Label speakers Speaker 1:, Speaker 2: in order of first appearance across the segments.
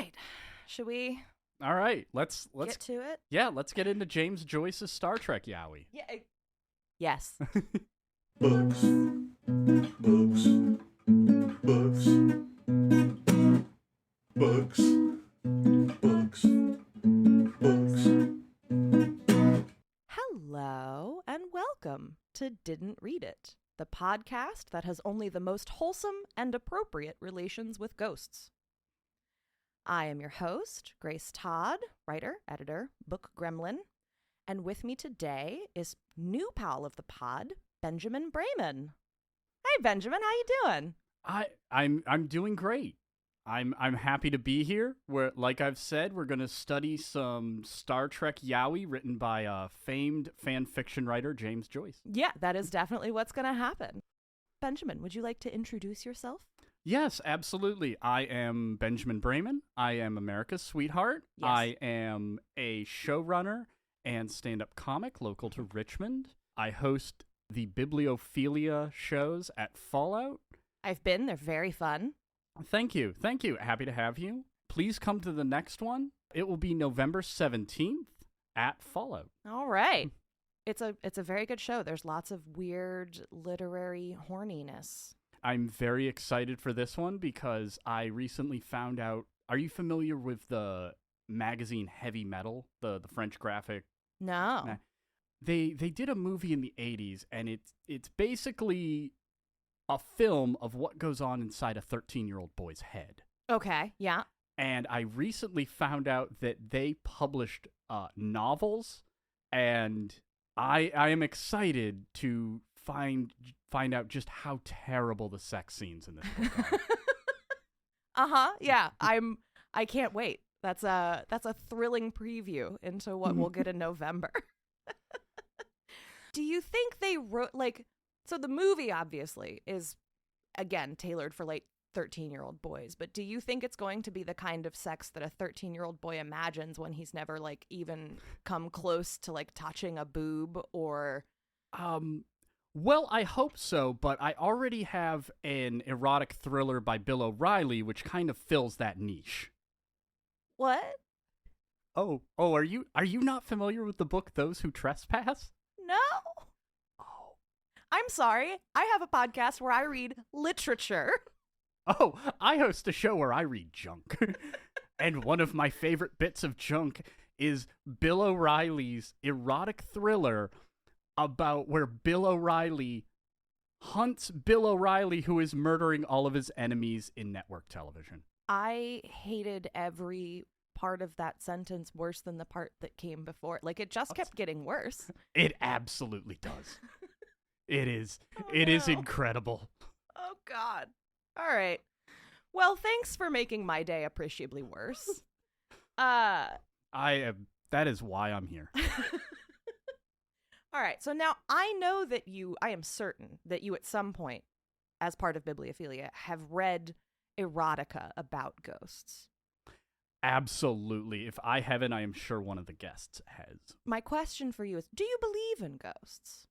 Speaker 1: right. Should we
Speaker 2: All right, let's
Speaker 1: get to it?
Speaker 2: Yeah, let's get into James Joyce's Star Trek Yowie.
Speaker 1: Yeah. Yes.
Speaker 3: Books, books, books, books, books, books.
Speaker 1: Hello and welcome to Didn't Read It, the podcast that has only the most wholesome and appropriate relations with ghosts. I am your host, Grace Todd, writer, editor, book gremlin, and with me today is new pal of the pod, Benjamin Braman. Hey Benjamin, how you doing?
Speaker 2: I'm doing great. I'm happy to be here. Like I've said, we're going to study some Star Trek Yowie written by famed fan fiction writer James Joyce.
Speaker 1: Yeah, that is definitely what's going to happen. Benjamin, would you like to introduce yourself?
Speaker 2: Yes, absolutely. I am Benjamin Braman. I am America's sweetheart.
Speaker 1: Yes.
Speaker 2: I am a showrunner and stand-up comic local to Richmond. I host the Bibliophilia shows at Fallout.
Speaker 1: I've been. They're very fun.
Speaker 2: Thank you. Happy to have you. Please come to the next one. It will be November 17th at Fallout.
Speaker 1: All right. It's a very good show. There's lots of weird literary horniness.
Speaker 2: I'm very excited for this one because I recently found out. Are you familiar with the magazine Heavy Metal, the French graphic?
Speaker 1: No.
Speaker 2: They did a movie in the 80s, and it's basically a film of what goes on inside a 13-year-old boy's head.
Speaker 1: Okay, yeah.
Speaker 2: And I recently found out that they published novels, and I am excited to find out just how terrible the sex scenes in this book are.
Speaker 1: Yeah. I can't wait. That's a thrilling preview into what we'll get in November. Do you think they wrote so the movie obviously is again tailored for 13-year-old boys, but do you think it's going to be the kind of sex that a 13-year-old boy imagines when he's never even come close to touching a boob or
Speaker 2: Well, I hope so, but I already have an erotic thriller by Bill O'Reilly which kind of fills that niche.
Speaker 1: What?
Speaker 2: Oh, are you not familiar with the book Those Who Trespass?
Speaker 1: No.
Speaker 2: Oh.
Speaker 1: I'm sorry. I have a podcast where I read literature.
Speaker 2: Oh, I host a show where I read junk. And one of my favorite bits of junk is Bill O'Reilly's erotic thriller about where Bill O'Reilly hunts Bill O'Reilly, who is murdering all of his enemies in network television.
Speaker 1: I hated every part of that sentence worse than the part that came before. It just kept getting worse.
Speaker 2: It absolutely does. It is
Speaker 1: no.
Speaker 2: incredible.
Speaker 1: Oh, God. All right. Well, thanks for making my day appreciably worse.
Speaker 2: That is why I'm here.
Speaker 1: All right. So now I know that I am certain that you at some point, as part of Bibliophilia, have read erotica about ghosts.
Speaker 2: Absolutely. If I haven't, I am sure one of the guests has.
Speaker 1: My question for you is, do you believe in ghosts?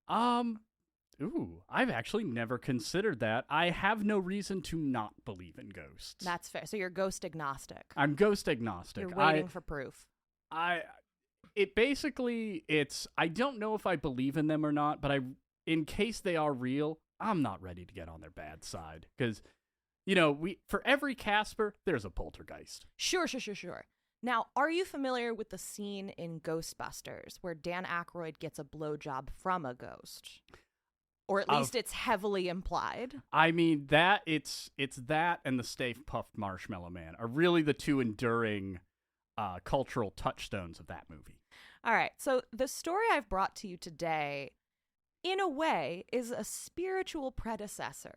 Speaker 2: I've actually never considered that. I have no reason to not believe in ghosts.
Speaker 1: That's fair. So you're ghost agnostic.
Speaker 2: I'm ghost agnostic.
Speaker 1: You're waiting for proof.
Speaker 2: I don't know if I believe in them or not, but in case they are real, I'm not ready to get on their bad side. Because, for every Casper, there's a poltergeist.
Speaker 1: Sure. Now, are you familiar with the scene in Ghostbusters where Dan Aykroyd gets a blowjob from a ghost? Or at least it's heavily implied.
Speaker 2: I mean, it's that and the Stay Puft Marshmallow Man are really the two enduring cultural touchstones of that movie.
Speaker 1: All right, so the story I've brought to you today, in a way, is a spiritual predecessor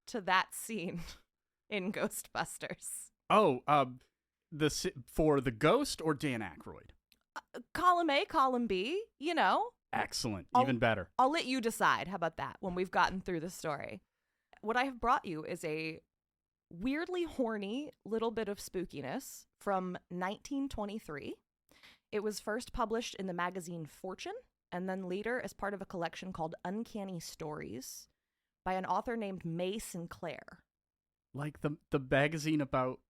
Speaker 1: to that scene in Ghostbusters.
Speaker 2: Oh, for the ghost or Dan Aykroyd?
Speaker 1: Column A, column B,
Speaker 2: Excellent, even better.
Speaker 1: I'll let you decide. How about that when we've gotten through the story? What I have brought you is a weirdly horny little bit of spookiness from 1923. It was first published in the magazine Fortune, and then later as part of a collection called Uncanny Stories by an author named May Sinclair.
Speaker 2: Like the magazine about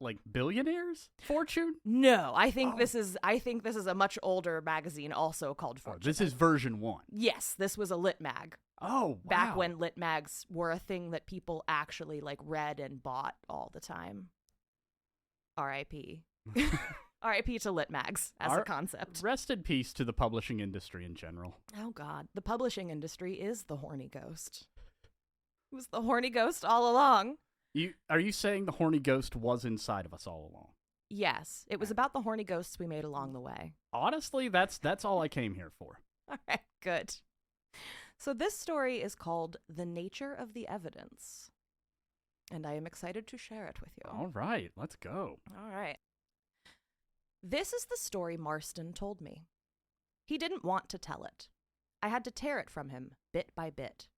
Speaker 2: like billionaires' fortune?
Speaker 1: No, I think
Speaker 2: Oh.
Speaker 1: this is a much older magazine also called
Speaker 2: Oh,
Speaker 1: Fortune.
Speaker 2: this is version 1.
Speaker 1: Yes, this was a lit mag.
Speaker 2: Oh, wow.
Speaker 1: Back when lit mags were a thing that people actually like read and bought all the time. R.I.P. R.I.P. to lit mags as a concept.
Speaker 2: Rest in peace to the publishing industry in general.
Speaker 1: Oh God, the publishing industry is the horny ghost. It was the horny ghost all along.
Speaker 2: Are you saying the horny ghost was inside of us all along?
Speaker 1: Yes, it was about the horny ghosts we made along the way.
Speaker 2: Honestly, that's all I came here for.
Speaker 1: All right, good. So this story is called The Nature of the Evidence, and I am excited to share it with you.
Speaker 2: All right, let's go.
Speaker 1: All right. This is the story Marston told me. He didn't want to tell it. I had to tear it from him, bit by bit.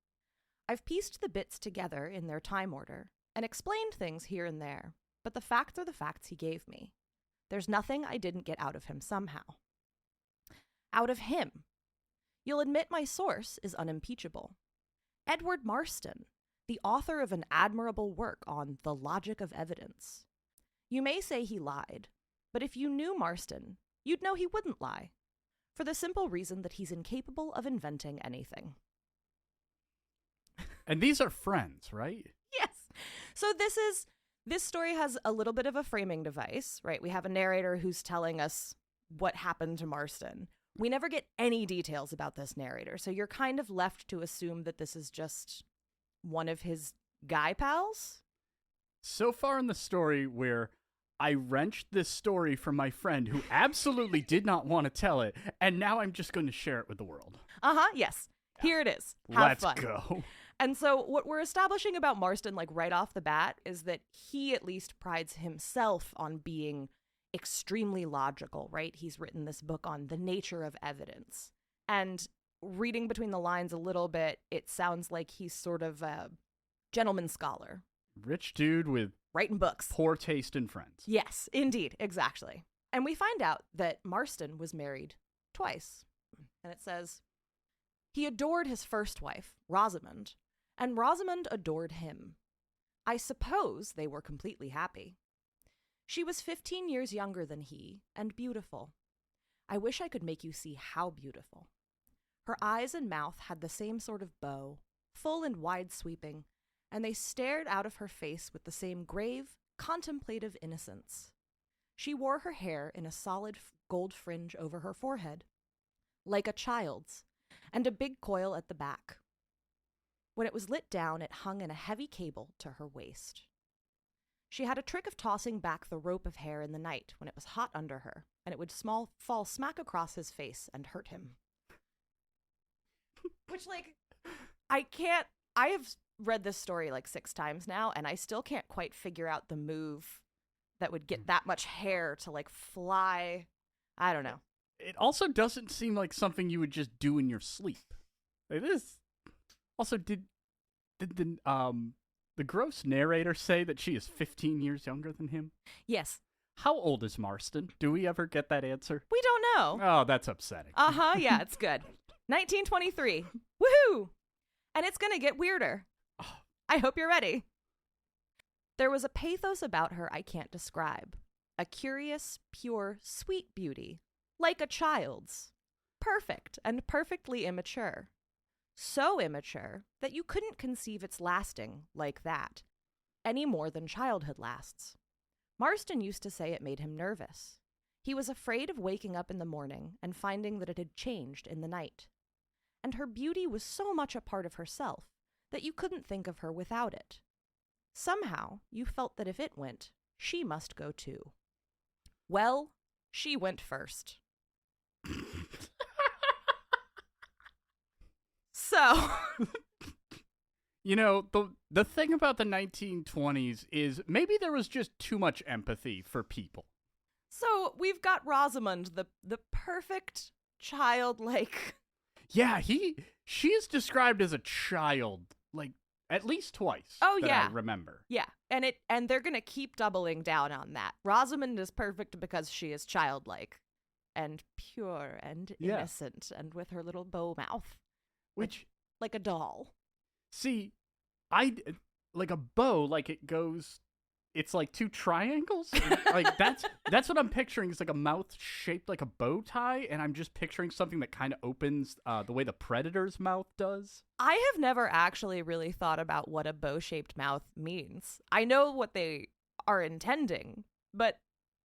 Speaker 1: I've pieced the bits together in their time order and explained things here and there, but the facts are the facts he gave me. There's nothing I didn't get out of him somehow. Out of him. You'll admit my source is unimpeachable. Edward Marston, the author of an admirable work on the logic of evidence. You may say he lied, but if you knew Marston, you'd know he wouldn't lie, for the simple reason that he's incapable of inventing anything.
Speaker 2: And these are friends, right?
Speaker 1: Yes. So this story has a little bit of a framing device, right? We have a narrator who's telling us what happened to Marston. We never get any details about this narrator, so you're kind of left to assume that this is just one of his guy pals.
Speaker 2: So far in the story where I wrenched this story from my friend who absolutely did not want to tell it, and now I'm just going to share it with the world.
Speaker 1: Yes. Here it is. Have
Speaker 2: Let's
Speaker 1: fun.
Speaker 2: go.
Speaker 1: And so what we're establishing about Marston, like right off the bat, is that he at least prides himself on being extremely logical, right? He's written this book on the nature of evidence. And reading between the lines a little bit, it sounds like he's sort of a gentleman scholar.
Speaker 2: Rich dude with
Speaker 1: Writing books.
Speaker 2: poor taste in friends.
Speaker 1: Yes, indeed, exactly. And we find out that Marston was married twice. And it says, he adored his first wife, Rosamond, and Rosamond adored him. I suppose they were completely happy. She was 15 years younger than he, and beautiful. I wish I could make you see how beautiful. Her eyes and mouth had the same sort of bow, full and wide-sweeping, and they stared out of her face with the same grave, contemplative innocence. She wore her hair in a solid gold fringe over her forehead, like a child's, and a big coil at the back. When it was lit down, it hung in a heavy cable to her waist. She had a trick of tossing back the rope of hair in the night when it was hot under her, and it would fall smack across his face and hurt him. Which, like, I have read this story like 6 times now, and I still can't quite figure out the move that would get that much hair to, like, fly. I don't know.
Speaker 2: It also doesn't seem like something you would just do in your sleep. It is. Also, did the gross narrator say that she is 15 years younger than him?
Speaker 1: Yes.
Speaker 2: How old is Marston? Do we ever get that answer?
Speaker 1: We don't know.
Speaker 2: Oh, that's upsetting.
Speaker 1: Yeah, it's good. 1923. Woohoo! And it's gonna get weirder. I hope you're ready. There was a pathos about her I can't describe. A curious, pure, sweet beauty. Like a child's. Perfect and perfectly immature. So immature that you couldn't conceive its lasting like that, any more than childhood lasts. Marston used to say it made him nervous. He was afraid of waking up in the morning and finding that it had changed in the night. And her beauty was so much a part of herself that you couldn't think of her without it. Somehow, you felt that if it went, she must go too. Well, she went first. So,
Speaker 2: you know, the thing about the 1920s is maybe there was just too much empathy for people.
Speaker 1: So we've got Rosamond, the perfect childlike.
Speaker 2: Yeah, she is described as a child, like at least twice.
Speaker 1: Oh
Speaker 2: that
Speaker 1: yeah,
Speaker 2: I remember.
Speaker 1: Yeah, and they're gonna keep doubling down on that. Rosamond is perfect because she is childlike, and pure and innocent, and with her little bow mouth.
Speaker 2: Which,
Speaker 1: like a doll.
Speaker 2: see, I like a bow, like it goes it's like two triangles. Like that's what I'm picturing. It's like a mouth shaped like a bow tie, and I'm just picturing something that kind of opens the way the predator's mouth does.
Speaker 1: I have never actually really thought about what a bow-shaped mouth means. I know what they are intending, but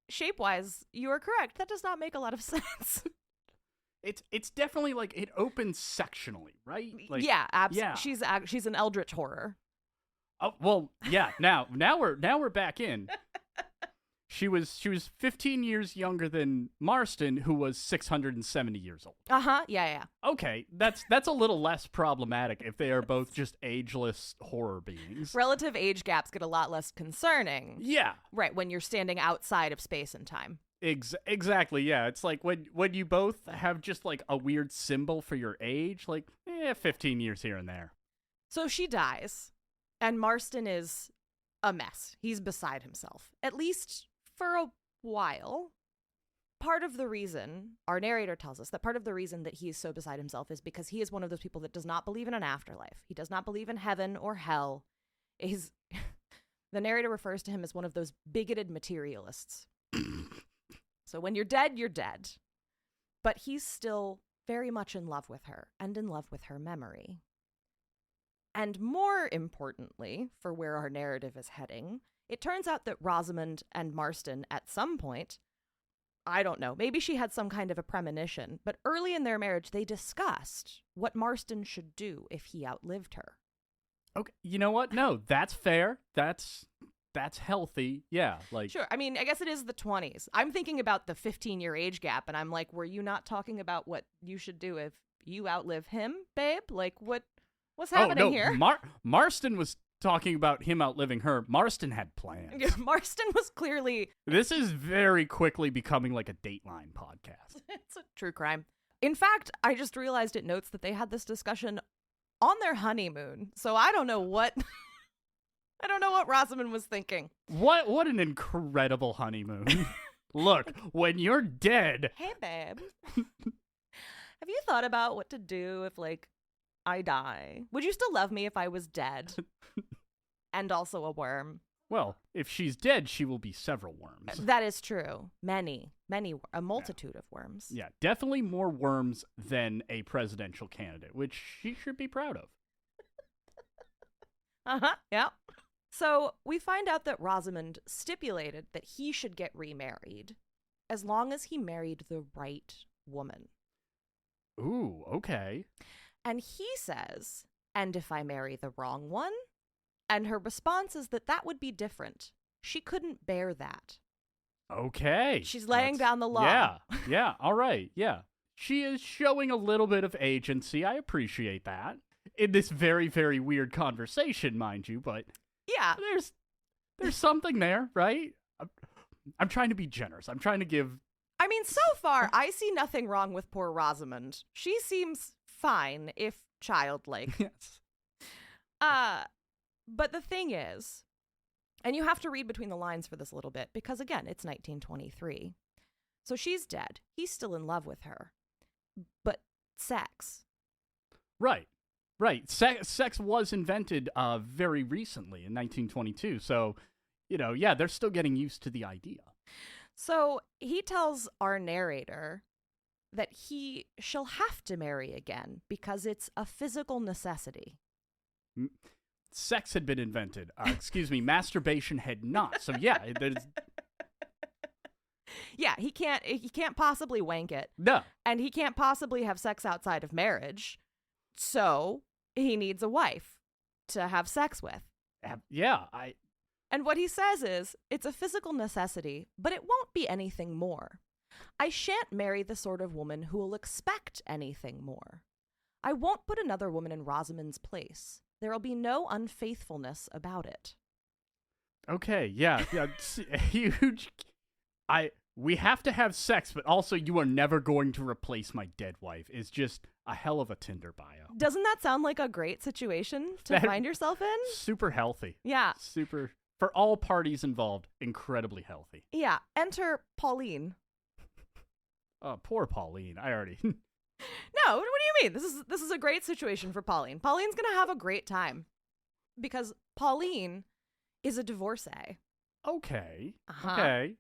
Speaker 1: shape-wise, you are correct. That does not make a lot of sense.
Speaker 2: It's definitely like it opens sectionally, right? Like,
Speaker 1: yeah, absolutely.
Speaker 2: Yeah.
Speaker 1: She's an eldritch horror.
Speaker 2: Oh well, yeah. Now we're back in. She was 15 years younger than Marston, who was 670 years old.
Speaker 1: Yeah.
Speaker 2: Okay, that's a little less problematic if they are both just ageless horror beings.
Speaker 1: Relative age gaps get a lot less concerning.
Speaker 2: Yeah.
Speaker 1: Right, when you're standing outside of space and time.
Speaker 2: Exactly, yeah. It's like when you both have just like a weird symbol for your age, like 15 years here and there.
Speaker 1: So she dies, and Marston is a mess. He's beside himself, at least for a while. Part of the reason, our narrator tells us that part of the reason that he's so beside himself is because he is one of those people that does not believe in an afterlife. He does not believe in heaven or hell. The narrator refers to him as one of those bigoted materialists. So when you're dead, you're dead. But he's still very much in love with her and in love with her memory. And more importantly, for where our narrative is heading, it turns out that Rosamund and Marston at some point, I don't know, maybe she had some kind of a premonition, but early in their marriage, they discussed what Marston should do if he outlived her.
Speaker 2: Okay, you know what? No, that's fair. That's healthy. Yeah, like
Speaker 1: sure. I mean, I guess it is the 20s. I'm thinking about the 15-year age gap, and I'm like, were you not talking about what you should do if you outlive him, babe? Like, what's happening here?
Speaker 2: Marston was talking about him outliving her. Marston had plans.
Speaker 1: Marston was clearly...
Speaker 2: This is very quickly becoming like a Dateline podcast.
Speaker 1: It's a true crime. In fact, I just realized it notes that they had this discussion on their honeymoon. So I don't know what... I don't know what Rosamund was thinking.
Speaker 2: What an incredible honeymoon. Look, when you're dead...
Speaker 1: Hey, babe. Have you thought about what to do if, like, I die? Would you still love me if I was dead? And also a worm?
Speaker 2: Well, if she's dead, she will be several worms.
Speaker 1: That is true. Many, a multitude of worms.
Speaker 2: Yeah, definitely more worms than a presidential candidate, which she should be proud of.
Speaker 1: Yeah. So we find out that Rosamund stipulated that he should get remarried as long as he married the right woman.
Speaker 2: Ooh, okay.
Speaker 1: And he says, and if I marry the wrong one? And her response is that would be different. She couldn't bear that.
Speaker 2: Okay.
Speaker 1: She's laying down the law.
Speaker 2: Yeah, all right, yeah. She is showing a little bit of agency. I appreciate that. In this very, very weird conversation, mind you, but...
Speaker 1: Yeah.
Speaker 2: There's something there, right? I'm trying to be generous. I'm trying to give...
Speaker 1: I mean, so far, I see nothing wrong with poor Rosamund. She seems fine, if childlike.
Speaker 2: Yes.
Speaker 1: But the thing is, and you have to read between the lines for this a little bit, because again, it's 1923. So she's dead. He's still in love with her. But sex.
Speaker 2: Right. Sex was invented very recently in 1922. So, yeah, they're still getting used to the idea.
Speaker 1: So he tells our narrator that she'll have to marry again because it's a physical necessity.
Speaker 2: Sex had been invented. Masturbation had not. So yeah,
Speaker 1: yeah, he can't possibly wank it.
Speaker 2: No.
Speaker 1: And he can't possibly have sex outside of marriage. So he needs a wife to have sex with.
Speaker 2: Yeah,
Speaker 1: And what he says is, it's a physical necessity, but it won't be anything more. I shan't marry the sort of woman who will expect anything more. I won't put another woman in Rosamund's place. There'll be no unfaithfulness about it.
Speaker 2: Okay, yeah, it's huge. We have to have sex, but also you are never going to replace my dead wife. Is just a hell of a Tinder bio.
Speaker 1: Doesn't that sound like a great situation to find yourself in?
Speaker 2: Super healthy.
Speaker 1: Yeah.
Speaker 2: Super, for all parties involved, incredibly healthy.
Speaker 1: Yeah. Enter Pauline.
Speaker 2: Oh, poor Pauline. I already...
Speaker 1: No, what do you mean? This is a great situation for Pauline. Pauline's going to have a great time because Pauline is a divorcee.
Speaker 2: Okay.
Speaker 1: Uh-huh.
Speaker 2: Okay.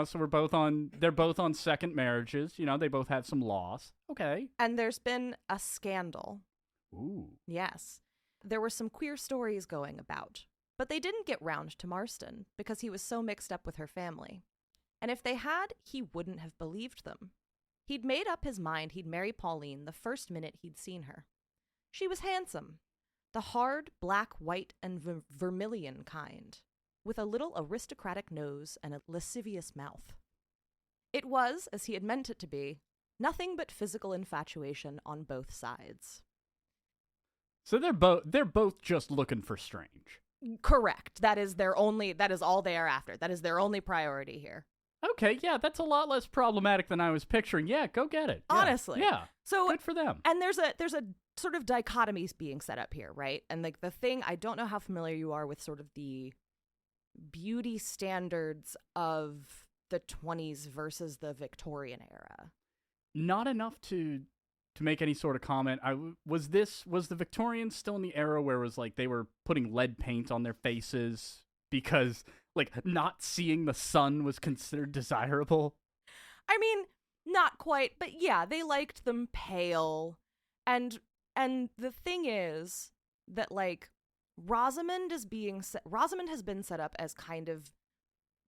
Speaker 2: So they're both on second marriages. They both had some loss. Okay.
Speaker 1: And there's been a scandal.
Speaker 2: Ooh.
Speaker 1: Yes. There were some queer stories going about, but they didn't get round to Marston because he was so mixed up with her family. And if they had, he wouldn't have believed them. He'd made up his mind he'd marry Pauline the first minute he'd seen her. She was handsome, the hard, black, white, and vermilion kind, with a little aristocratic nose and a lascivious mouth. It was, as he had meant it to be, nothing but physical infatuation on both sides.
Speaker 2: So they're both just looking for Strange.
Speaker 1: Correct. That is all they are after. That is their only priority here.
Speaker 2: Okay, yeah, that's a lot less problematic than I was picturing. Yeah, go get it. Yeah.
Speaker 1: Honestly.
Speaker 2: Yeah.
Speaker 1: So
Speaker 2: good for them.
Speaker 1: And there's a sort of dichotomy being set up here, right? And like the thing, I don't know how familiar you are with sort of the beauty standards of the 20s versus the Victorian era.
Speaker 2: Not enough to make any sort of comment. Was the Victorians still in the era where it was like they were putting lead paint on their faces because like not seeing the sun was considered desirable?
Speaker 1: I mean, not quite, but yeah, they liked them pale. And the thing is that like Rosamond has been set up as kind of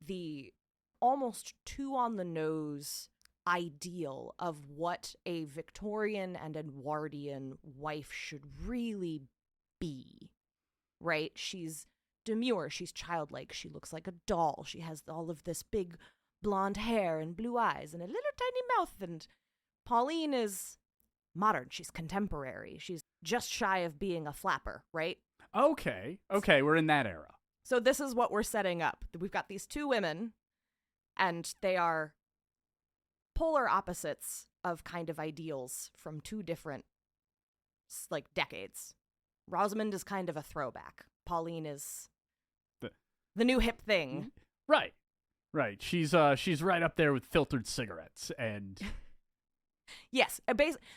Speaker 1: the almost too on the nose ideal of what a Victorian and Edwardian wife should really be, right? She's demure, she's childlike, she looks like a doll, she has all of this big blonde hair and blue eyes and a little tiny mouth, and Pauline is modern, she's contemporary, she's just shy of being a flapper, right?
Speaker 2: Okay, we're in that era.
Speaker 1: So this is what we're setting up. We've got these two women, and they are polar opposites of kind of ideals from two different, like, decades. Rosamond is kind of a throwback. Pauline is the new hip thing.
Speaker 2: Right. She's right up there with filtered cigarettes and...
Speaker 1: Yes,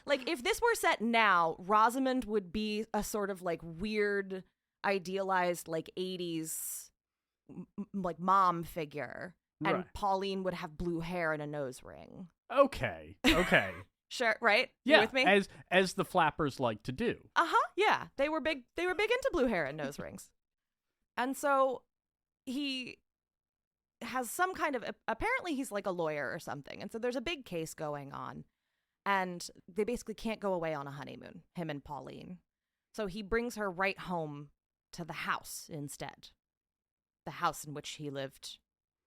Speaker 1: like if this were set now, Rosamond would be a sort of like weird, idealized like 80s like mom figure, and
Speaker 2: right.
Speaker 1: Pauline would have blue hair and a nose ring.
Speaker 2: Okay.
Speaker 1: Sure, right?
Speaker 2: Yeah,
Speaker 1: You with me?
Speaker 2: as the flappers like to do.
Speaker 1: Yeah, they were big into blue hair and nose rings. And so he has some kind of, apparently he's like a lawyer or something. And so there's a big case going on. And they basically can't go away on a honeymoon, him and Pauline. So he brings her right home to the house instead. The house in which he lived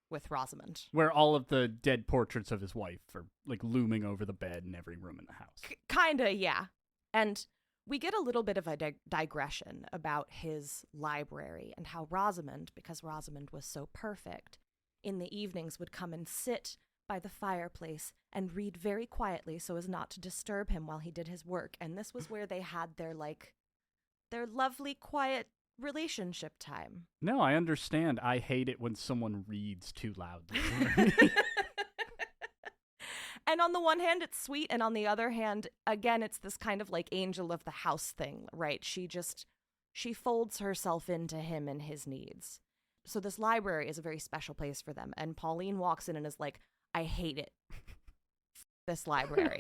Speaker 1: with Rosamond.
Speaker 2: Where all of the dead portraits of his wife are like looming over the bed in every room in the house.
Speaker 1: Kinda, yeah. And we get a little bit of a digression about his library and how Rosamond, because Rosamond was so perfect, in the evenings would come and sit by the fireplace and read very quietly so as not to disturb him while he did his work. And this was where they had their lovely, quiet relationship time.
Speaker 2: No, I understand. I hate it when someone reads too loudly.
Speaker 1: And on the one hand, it's sweet, and on the other hand, again, it's this kind of like angel of the house thing, right? She folds herself into him and his needs. So this library is a very special place for them. And Pauline walks in and is like, I hate it. This library.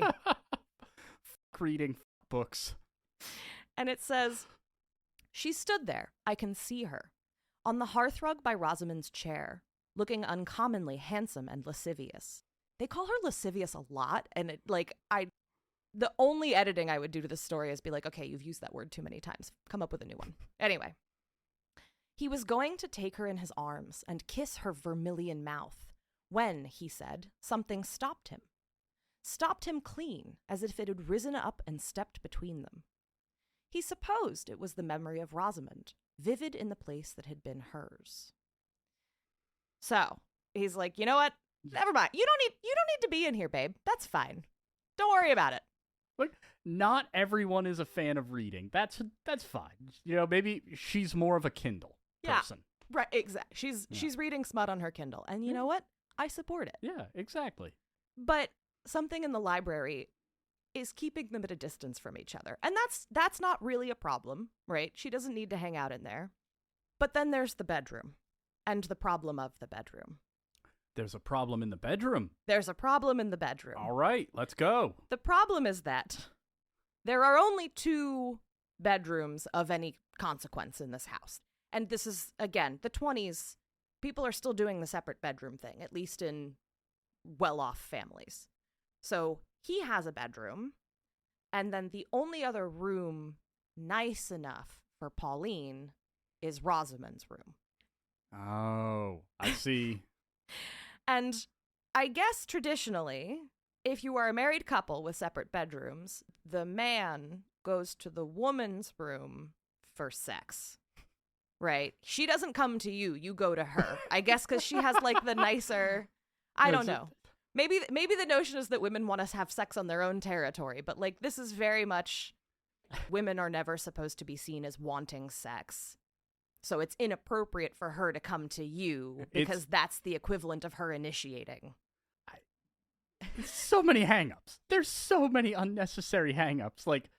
Speaker 2: Reading books.
Speaker 1: And it says, she stood there, I can see her, on the hearthrug by Rosamond's chair, looking uncommonly handsome and lascivious. They call her lascivious a lot, and the only editing I would do to this story is be like, okay, you've used that word too many times. Come up with a new one. Anyway. He was going to take her in his arms and kiss her vermilion mouth when, he said, something stopped him. Stopped him clean, as if it had risen up and stepped between them. He supposed it was the memory of Rosamond, vivid in the place that had been hers. So, he's like, you know what? Never mind. You don't need to be in here, babe. That's fine. Don't worry about it.
Speaker 2: Like, not everyone is a fan of reading. That's fine. Maybe she's more of a Kindle person.
Speaker 1: Right, exactly. She's reading smut on her Kindle. And you know what? I support it.
Speaker 2: Yeah, exactly.
Speaker 1: But something in the library is keeping them at a distance from each other. And that's not really a problem, right? She doesn't need to hang out in there. But then there's the bedroom. and the problem of the bedroom.
Speaker 2: There's a problem in the bedroom.
Speaker 1: There's a problem in the bedroom.
Speaker 2: All right, let's go.
Speaker 1: The problem is that there are only 2 bedrooms of any consequence in this house. And this is, again, the 20s. People are still doing the separate bedroom thing, at least in well-off families. So he has a bedroom, and then the only other room nice enough for Pauline is Rosamund's room.
Speaker 2: Oh, I see.
Speaker 1: And I guess traditionally, if you are a married couple with separate bedrooms, the man goes to the woman's room for sex. Right? She doesn't come to you, you go to her. I guess because she has like the nicer, I don't know. Maybe the notion is that women want to have sex on their own territory, but like this is very much women are never supposed to be seen as wanting sex. So it's inappropriate for her to come to you because that's the equivalent of her initiating.
Speaker 2: So many hangups. There's so many unnecessary hangups. Like,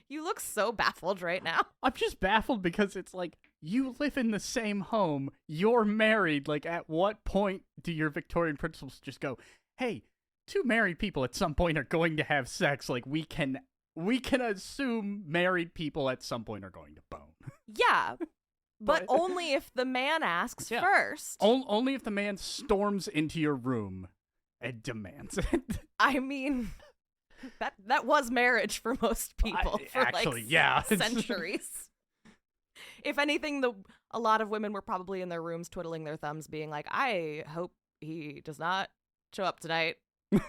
Speaker 1: you look so baffled right now.
Speaker 2: I'm just baffled because it's like, you live in the same home, you're married. Like, at what point do your Victorian principles just go, hey, 2 married people at some point are going to have sex? Like, we can assume married people at some point are going to bone.
Speaker 1: Yeah, but only if the man asks first.
Speaker 2: Only if the man storms into your room and demands it.
Speaker 1: I mean, that was marriage for most people centuries. If anything, a lot of women were probably in their rooms twiddling their thumbs, being like, I hope he does not show up tonight. I'm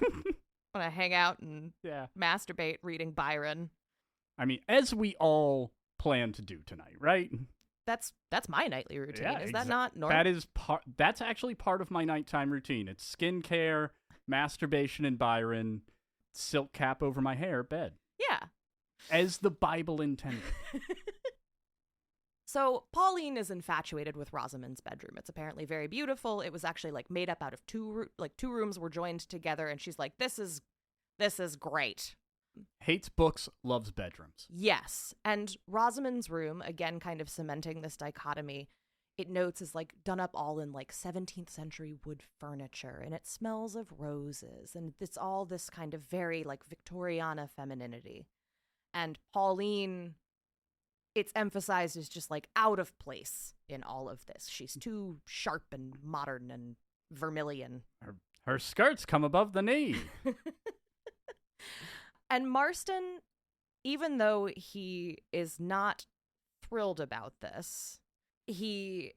Speaker 1: gonna hang out and masturbate reading Byron.
Speaker 2: I mean, as we all plan to do tonight, right?
Speaker 1: That's my nightly routine.
Speaker 2: Yeah,
Speaker 1: is that not normal?
Speaker 2: That's actually part of my nighttime routine. It's skincare, masturbation, and Byron, silk cap over my hair, bed.
Speaker 1: Yeah.
Speaker 2: As the Bible intended.
Speaker 1: So Pauline is infatuated with Rosamund's bedroom. It's apparently very beautiful. It was actually like made up out of 2 rooms were joined together, and she's like, this is great.
Speaker 2: Hates books, loves bedrooms.
Speaker 1: Yes. And Rosamund's room, again, kind of cementing this dichotomy, it notes is like done up all in like 17th century wood furniture, and it smells of roses, and it's all this kind of very like Victoriana femininity. And Pauline, it's emphasized as just like out of place in all of this. She's too sharp and modern and vermilion.
Speaker 2: Her skirts come above the knee.
Speaker 1: And Marston, even though he is not thrilled about this, he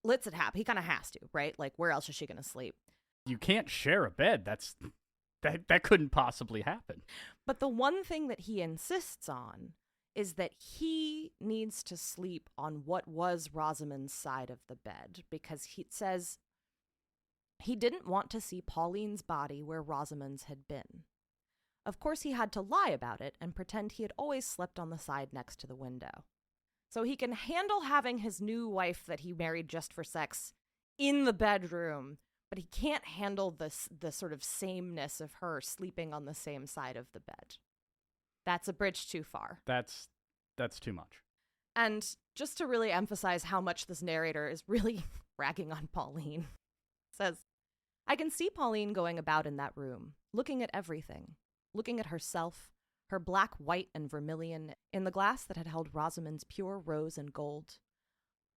Speaker 1: lets it happen. He kind of has to, right? Like, where else is she going to sleep?
Speaker 2: You can't share a bed. That couldn't possibly happen. But
Speaker 1: the one thing that he insists on is that he needs to sleep on what was Rosamund's side of the bed, because he says he didn't want to see Pauline's body where Rosamund's had been. Of course, he had to lie about it and pretend he had always slept on the side next to the window. So he can handle having his new wife that he married just for sex in the bedroom, but he can't handle the sort of sameness of her sleeping on the same side of the bed. That's a bridge too far.
Speaker 2: That's too much.
Speaker 1: And just to really emphasize how much this narrator is really ragging on Pauline, says, I can see Pauline going about in that room, looking at everything, looking at herself, her black, white, and vermilion in the glass that had held Rosamund's pure rose and gold,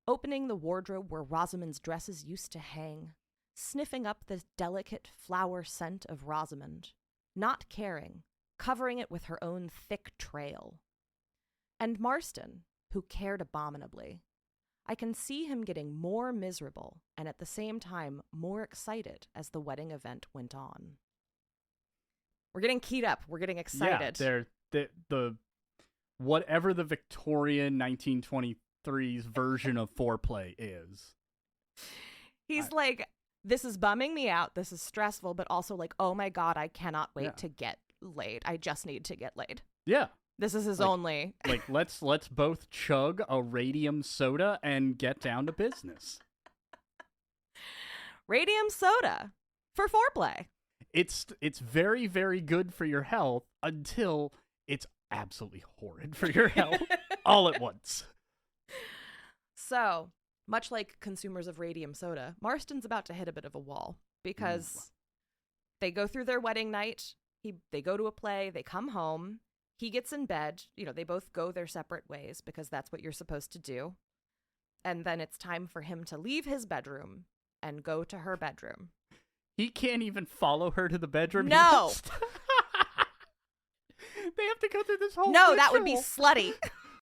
Speaker 1: opening the wardrobe where Rosamund's dresses used to hang, sniffing up the delicate flower scent of Rosamund, not caring, covering it with her own thick trail. And Marston, who cared abominably, I can see him getting more miserable and at the same time more excited as the wedding event went on. We're getting keyed up. We're getting excited.
Speaker 2: Yeah, the whatever the Victorian 1923's version of foreplay is.
Speaker 1: He's like, this is bumming me out. This is stressful, but also like, oh my God, I cannot wait to get laid. I just need to get laid.
Speaker 2: Yeah.
Speaker 1: This is his only.
Speaker 2: Like, let's both chug a radium soda and get down to business.
Speaker 1: Radium soda for foreplay.
Speaker 2: It's very, very good for your health until it's absolutely horrid for your health all at once.
Speaker 1: So, much like consumers of radium soda, Marston's about to hit a bit of a wall because they go through their wedding night. They go to a play. They come home. He gets in bed. They both go their separate ways because that's what you're supposed to do. And then it's time for him to leave his bedroom and go to her bedroom.
Speaker 2: He can't even follow her to the bedroom.
Speaker 1: No.
Speaker 2: They have to go through this whole
Speaker 1: No,
Speaker 2: ritual.
Speaker 1: that would be slutty.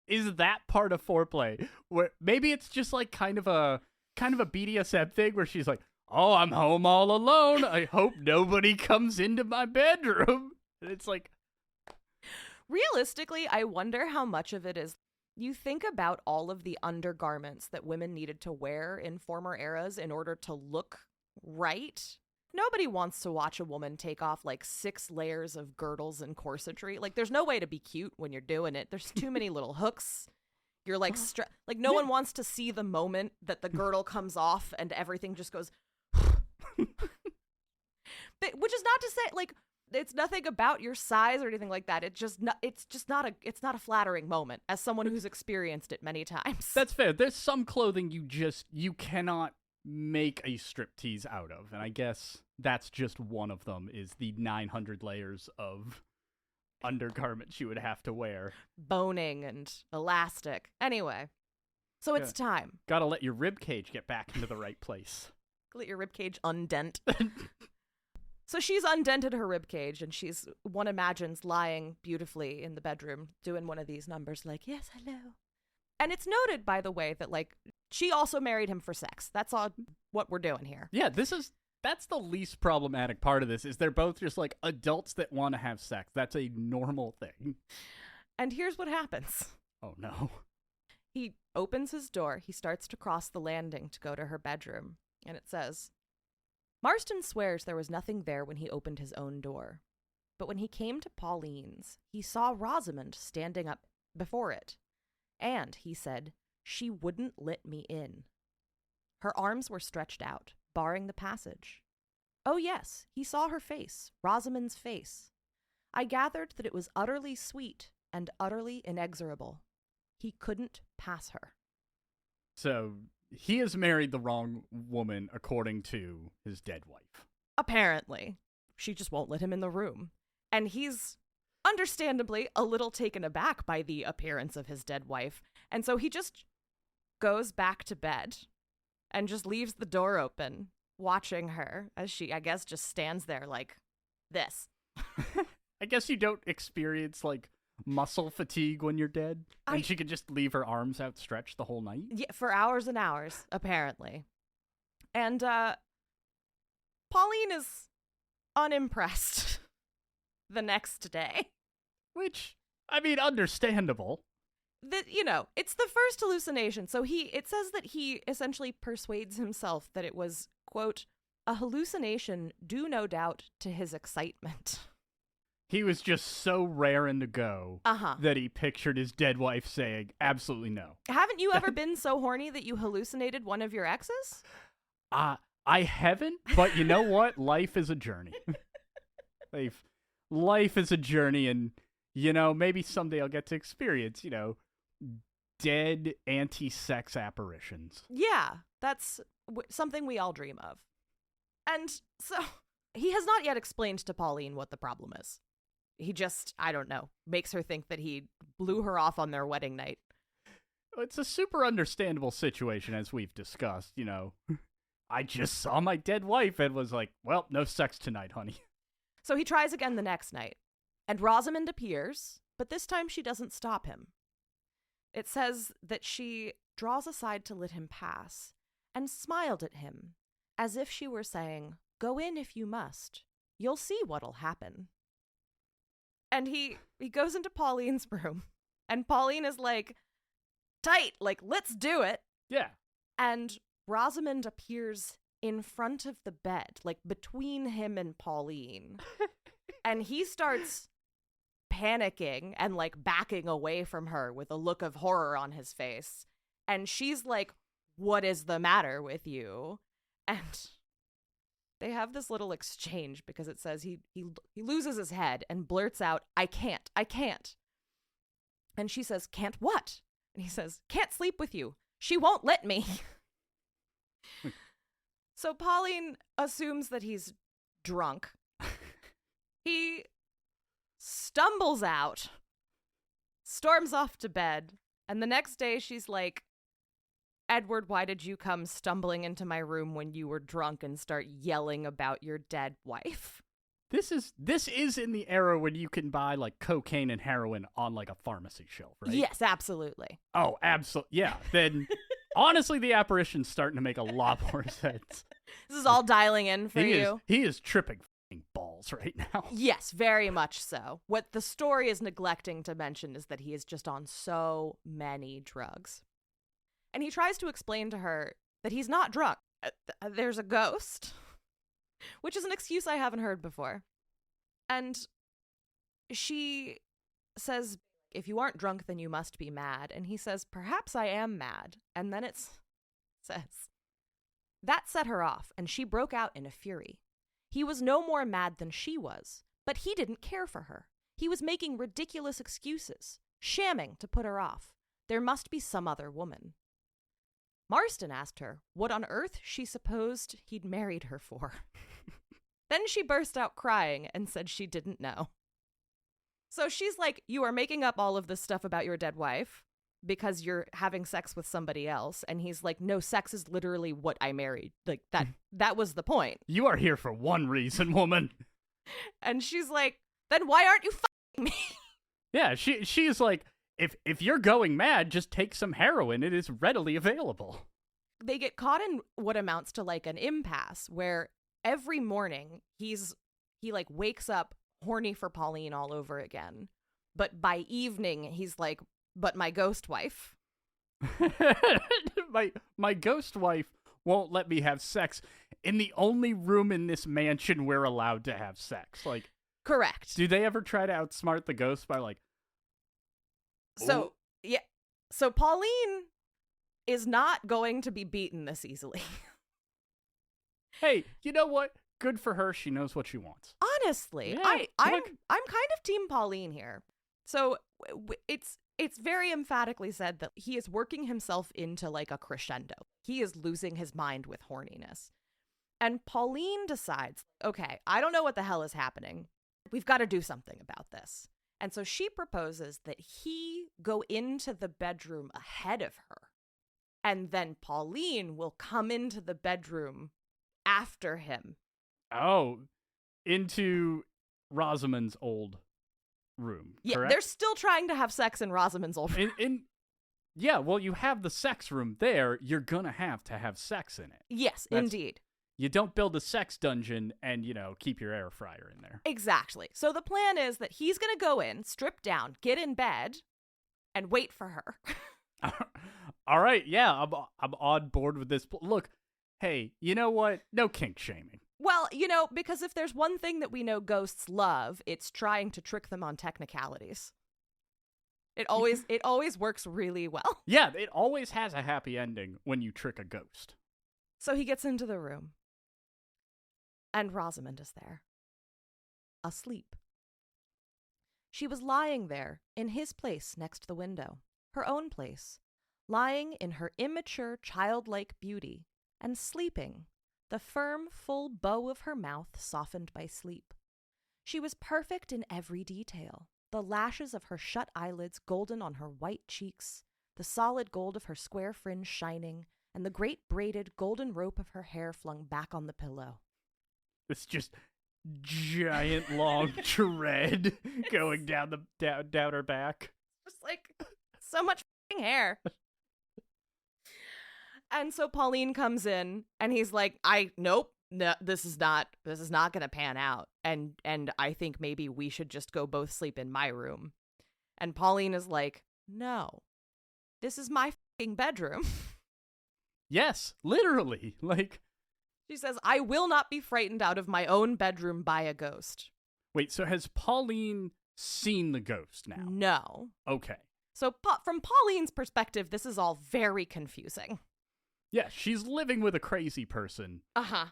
Speaker 2: Is that part of foreplay? Where maybe it's just like kind of a BDSM thing where she's like, "Oh, I'm home all alone. I hope nobody comes into my bedroom." And it's like,
Speaker 1: realistically, I wonder how much of it is. You think about all of the undergarments that women needed to wear in former eras in order to look right. Nobody wants to watch a woman take off like 6 layers of girdles and corsetry. Like, there's no way to be cute when you're doing it. There's too many little hooks. You're like, no one wants to see the moment that the girdle comes off and everything just goes. Which is not to say, like, it's nothing about your size or anything like that. It's just not a flattering moment as someone who's experienced it many times.
Speaker 2: that's fair. There's some clothing you cannot make a striptease out of, and I guess that's just one of them, is the 900 layers of undergarments you would have to wear.
Speaker 1: Boning and elastic. Anyway, so it's time.
Speaker 2: Gotta let your ribcage get back into the right place.
Speaker 1: Let your ribcage undent. So she's undented her ribcage, and one imagines lying beautifully in the bedroom doing one of these numbers like, "Yes, hello." And it's noted, by the way, that, like, she also married him for sex. That's all what we're doing here.
Speaker 2: Yeah, that's the least problematic part of this, is they're both just, like, adults that want to have sex. That's a normal thing.
Speaker 1: And here's what happens.
Speaker 2: Oh, no.
Speaker 1: He opens his door. He starts to cross the landing to go to her bedroom. And it says, Marston swears there was nothing there when he opened his own door. But when he came to Pauline's, he saw Rosamond standing up before it. And, he said, she wouldn't let me in. Her arms were stretched out, barring the passage. Oh yes, he saw her face, Rosamond's face. I gathered that it was utterly sweet and utterly inexorable. He couldn't pass her.
Speaker 2: So, he has married the wrong woman, according to his dead wife.
Speaker 1: Apparently. She just won't let him in the room. And he's understandably a little taken aback by the appearance of his dead wife. And so he just goes back to bed and just leaves the door open, watching her as she, I guess, just stands there like this.
Speaker 2: I guess you don't experience, like, muscle fatigue when you're dead. And she could just leave her arms outstretched the whole night.
Speaker 1: Yeah, for hours and hours, apparently. And Pauline is unimpressed the next day.
Speaker 2: Which, I mean, understandable.
Speaker 1: It's the first hallucination. So it says that he essentially persuades himself that it was, quote, a hallucination due no doubt to his excitement.
Speaker 2: He was just so raring to go that he pictured his dead wife saying, absolutely no.
Speaker 1: Haven't you ever been so horny that you hallucinated one of your exes?
Speaker 2: I haven't, but you know what? Life is a journey. Life is a journey, and, maybe someday I'll get to experience, dead anti-sex apparitions.
Speaker 1: Yeah, that's something we all dream of. And so he has not yet explained to Pauline what the problem is. He just, I don't know, makes her think that he blew her off on their wedding night.
Speaker 2: It's a super understandable situation, as we've discussed, I just saw my dead wife and was like, well, no sex tonight, honey.
Speaker 1: So he tries again the next night, and Rosamond appears, but this time she doesn't stop him. It says that she draws aside to let him pass and smiled at him, as if she were saying, go in if you must. You'll see what'll happen. And he goes into Pauline's room, and Pauline is like, tight, like, let's do it.
Speaker 2: Yeah.
Speaker 1: And Rosamond appears in front of the bed, like between him and Pauline. And he starts panicking and like backing away from her with a look of horror on his face. And she's like, what is the matter with you? And they have this little exchange because it says he loses his head and blurts out, I can't. And she says, can't what? And he says, can't sleep with you. She won't let me. So Pauline assumes that he's drunk. He stumbles out, storms off to bed, and the next day she's like, Edward, why did you come stumbling into my room when you were drunk and start yelling about your dead wife?
Speaker 2: This is in the era when you can buy like cocaine and heroin on like a pharmacy shelf, right?
Speaker 1: Yes, absolutely.
Speaker 2: Oh, absolutely. Yeah. Then honestly, the apparition's starting to make a lot more sense.
Speaker 1: This is all dialing in for you.
Speaker 2: He is tripping f***ing balls right now.
Speaker 1: Yes, very much so. What the story is neglecting to mention is that he is just on so many drugs. And he tries to explain to her that he's not drunk. There's a ghost, which is an excuse I haven't heard before. And she says, if you aren't drunk, then you must be mad. And he says, perhaps I am mad. And then it says, that set her off, and she broke out in a fury. He was no more mad than she was, but he didn't care for her. He was making ridiculous excuses, shamming to put her off. There must be some other woman. Marston asked her what on earth she supposed he'd married her for. Then she burst out crying and said she didn't know. So she's like, you are making up all of this stuff about your dead wife because you're having sex with somebody else. And he's like, no, sex is literally what I married. Like that was the point.
Speaker 2: You are here for one reason, woman.
Speaker 1: And she's like, then why aren't you f***ing me?
Speaker 2: Yeah, she's like, if you're going mad, just take some heroin. It is readily available.
Speaker 1: They get caught in what amounts to like an impasse where every morning he like wakes up horny for Pauline all over again. But by evening, he's like, but my ghost wife.
Speaker 2: my ghost wife won't let me have sex in the only room in this mansion we're allowed to have sex. Like,
Speaker 1: correct.
Speaker 2: Do they ever try to outsmart the ghost by like,
Speaker 1: so, yeah. So Pauline is not going to be beaten this easily.
Speaker 2: Hey, you know what? Good for her. She knows what she wants.
Speaker 1: Honestly,
Speaker 2: Yeah,
Speaker 1: I'm kind of team Pauline here. So it's very emphatically said that he is working himself into like a crescendo. He is losing his mind with horniness. And Pauline decides, okay, I don't know what the hell is happening. We've got to do something about this. And so she proposes that he go into the bedroom ahead of her. And then Pauline will come into the bedroom after him.
Speaker 2: Oh, into Rosamund's old room.
Speaker 1: Yeah,
Speaker 2: correct?
Speaker 1: They're still trying to have sex in Rosamund's old room.
Speaker 2: Yeah, well, you have the sex room there. You're gonna have to have sex in it.
Speaker 1: Yes, indeed.
Speaker 2: You don't build a sex dungeon and, keep your air fryer in there.
Speaker 1: Exactly. So the plan is that he's going to go in, strip down, get in bed, and wait for her.
Speaker 2: All right, yeah, I'm on board with this. Look, hey, you know what? No kink shaming.
Speaker 1: Well, because if there's one thing that we know ghosts love, it's trying to trick them on technicalities. It always works really well.
Speaker 2: Yeah, it always has a happy ending when you trick a ghost.
Speaker 1: So he gets into the room. And Rosamund is there, asleep. She was lying there in his place next to the window, her own place, lying in her immature, childlike beauty and sleeping, the firm, full bow of her mouth softened by sleep. She was perfect in every detail, the lashes of her shut eyelids golden on her white cheeks, the solid gold of her square fringe shining, and the great braided golden rope of her hair flung back on the pillow.
Speaker 2: It's just giant long dread going down her back.
Speaker 1: Just like so much f***ing hair. And so Pauline comes in and he's like, no, this is not gonna pan out. And I think maybe we should just go both sleep in my room. And Pauline is like, no, this is my f***ing bedroom.
Speaker 2: Yes, literally. Like,
Speaker 1: she says, I will not be frightened out of my own bedroom by a ghost.
Speaker 2: Wait, so has Pauline seen the ghost now?
Speaker 1: No.
Speaker 2: Okay.
Speaker 1: So from Pauline's perspective, this is all very confusing.
Speaker 2: Yeah, she's living with a crazy person.
Speaker 1: Uh-huh.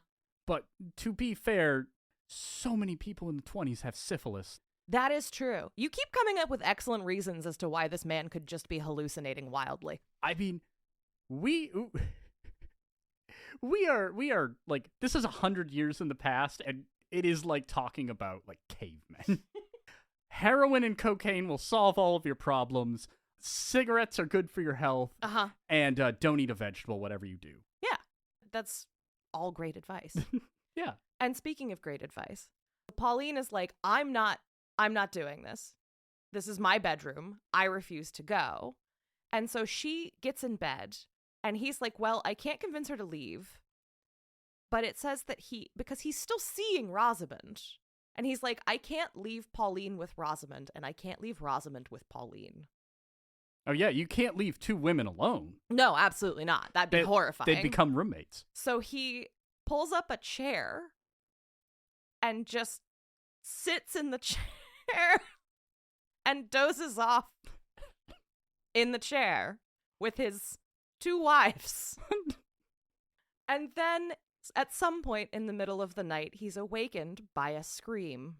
Speaker 2: But to be fair, so many people in the 20s have syphilis.
Speaker 1: That is true. You keep coming up with excellent reasons as to why this man could just be hallucinating wildly.
Speaker 2: I mean, we are like, this is 100 years in the past, and it is like talking about like cavemen. Heroin and cocaine will solve all of your problems. Cigarettes are good for your health. And don't eat a vegetable, whatever you do.
Speaker 1: Yeah, that's all great advice.
Speaker 2: Yeah.
Speaker 1: And speaking of great advice, Pauline is like, I'm not doing this. This is my bedroom. I refuse to go. And so she gets in bed, and he's like, well, I can't convince her to leave. But it says that because he's still seeing Rosamund. And he's like, I can't leave Pauline with Rosamund, and I can't leave Rosamund with Pauline.
Speaker 2: Oh, yeah, you can't leave two women alone.
Speaker 1: No, absolutely not. That'd be horrifying.
Speaker 2: They'd become roommates.
Speaker 1: So he pulls up a chair and just sits in the chair and dozes off in the chair with his two wives. And then at some point in the middle of the night, he's awakened by a scream.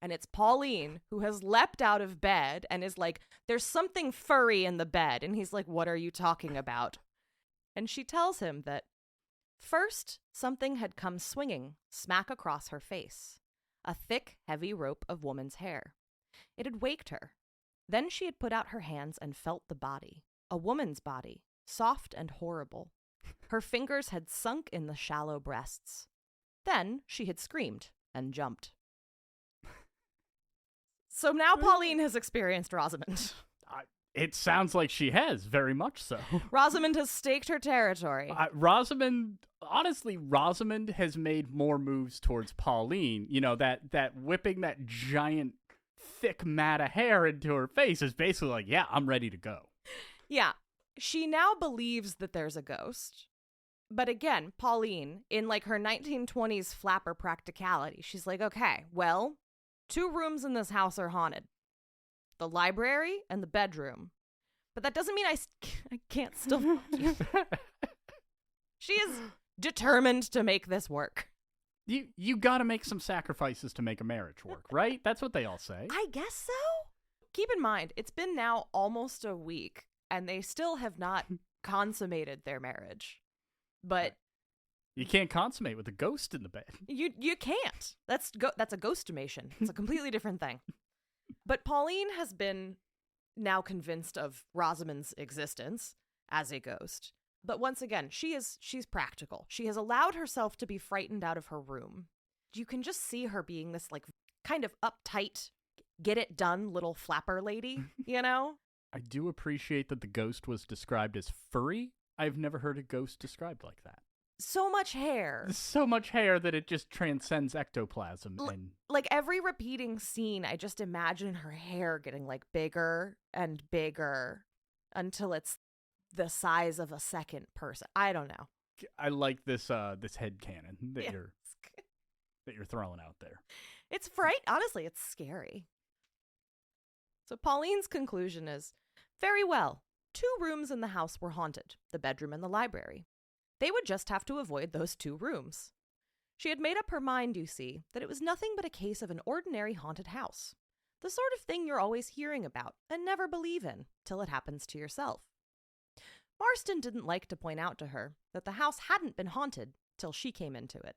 Speaker 1: And it's Pauline, who has leapt out of bed and is like, there's something furry in the bed. And he's like, what are you talking about? And she tells him that first, something had come swinging smack across her face. A thick, heavy rope of woman's hair. It had waked her. Then she had put out her hands and felt the body. A woman's body, soft and horrible. Her fingers had sunk in the shallow breasts. Then she had screamed and jumped. So now Pauline has experienced Rosamund.
Speaker 2: It sounds like she has, very much so.
Speaker 1: Rosamund has staked her territory.
Speaker 2: Rosamund has made more moves towards Pauline. You know, that whipping that giant, thick mat of hair into her face is basically like, yeah, I'm ready to go.
Speaker 1: Yeah. She now believes that there's a ghost. But again, Pauline, in like her 1920s flapper practicality, she's like, okay, well, 2 rooms in this house are haunted. The library and the bedroom. But that doesn't mean I can't still... She is determined to make this work.
Speaker 2: You gotta make some sacrifices to make a marriage work, right? That's what they all say.
Speaker 1: I guess so. Keep in mind, it's been now almost a week, and they still have not consummated their marriage. But...
Speaker 2: You can't consummate with a ghost in the bed.
Speaker 1: You can't. That's a ghostimation. It's a completely different thing. But Pauline has been now convinced of Rosamund's existence as a ghost. But once again, she's practical. She has allowed herself to be frightened out of her room. You can just see her being this like kind of uptight, get it done little flapper lady, you know?
Speaker 2: I do appreciate that the ghost was described as furry. I've never heard a ghost described like that.
Speaker 1: So much hair.
Speaker 2: So much hair that it just transcends ectoplasm. And
Speaker 1: like every repeating scene, I just imagine her hair getting like bigger and bigger until it's the size of a second person. I don't know.
Speaker 2: I like this headcanon that you're throwing out there.
Speaker 1: It's honestly, it's scary. So Pauline's conclusion is, very well, 2 rooms in the house were haunted, the bedroom and the library. They would just have to avoid those 2 rooms. She had made up her mind, you see, that it was nothing but a case of an ordinary haunted house. The sort of thing you're always hearing about and never believe in till it happens to yourself. Marston didn't like to point out to her that the house hadn't been haunted till she came into it.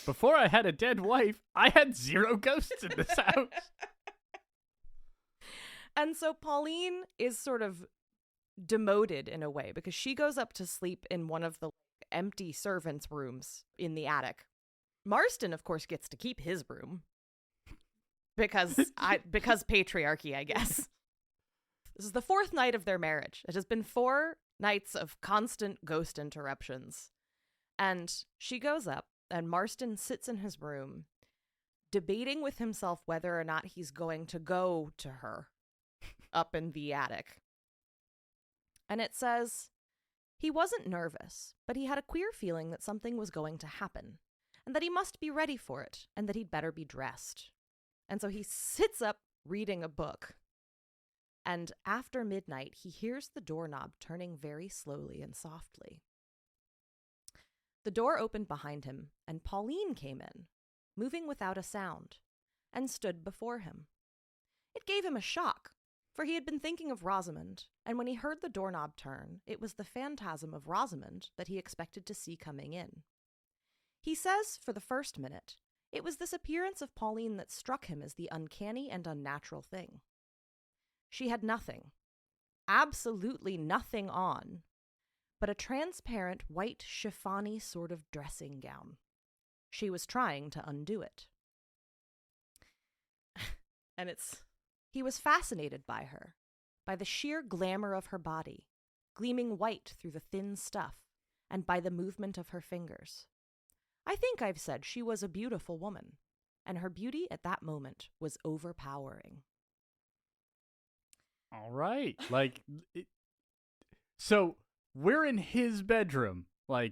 Speaker 2: Before I had a dead wife, I had 0 ghosts in this house.
Speaker 1: And so Pauline is sort of demoted in a way because she goes up to sleep in one of the empty servants' rooms in the attic. Marston, of course, gets to keep his room because patriarchy, I guess. This is the 4th night of their marriage. It has been 4 nights of constant ghost interruptions. And she goes up, and Marston sits in his room, debating with himself whether or not he's going to go to her up in the attic. And it says, he wasn't nervous, but he had a queer feeling that something was going to happen, and that he must be ready for it, and that he'd better be dressed. And so he sits up reading a book. And after midnight, he hears the doorknob turning very slowly and softly. The door opened behind him, and Pauline came in, moving without a sound, and stood before him. It gave him a shock, For he had been thinking of Rosamond, and when he heard the doorknob turn, it was the phantasm of Rosamond that he expected to see coming in. He says, for the first minute, it was this appearance of Pauline that struck him as the uncanny and unnatural thing. She had nothing, absolutely nothing on, but a transparent white chiffony sort of dressing gown. She was trying to undo it. And he was fascinated by her, by the sheer glamour of her body, gleaming white through the thin stuff, and by the movement of her fingers. I think I've said she was a beautiful woman, and her beauty at that moment was overpowering.
Speaker 2: All right. So we're in his bedroom. All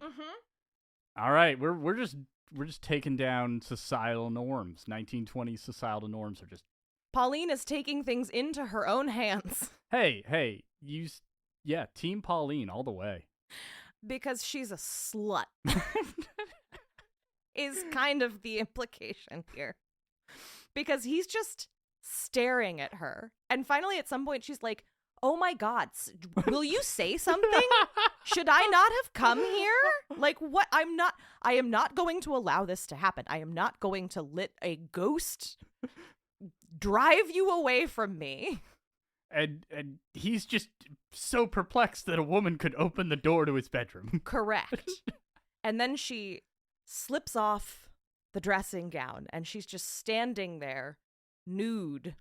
Speaker 2: right, we're just taking down societal norms. 1920s societal norms are just.
Speaker 1: Pauline is taking things into her own hands.
Speaker 2: Hey, Team Pauline all the way.
Speaker 1: Because she's a slut. Is kind of the implication here. Because he's just staring at her. And finally, at some point, she's like, oh my God, will you say something? Should I not have come here? Like, what? I am not going to allow this to happen. I am not going to let a ghost drive you away from me.
Speaker 2: And he's just so perplexed that a woman could open the door to his bedroom.
Speaker 1: Correct. And then she slips off the dressing gown, and she's just standing there, nude.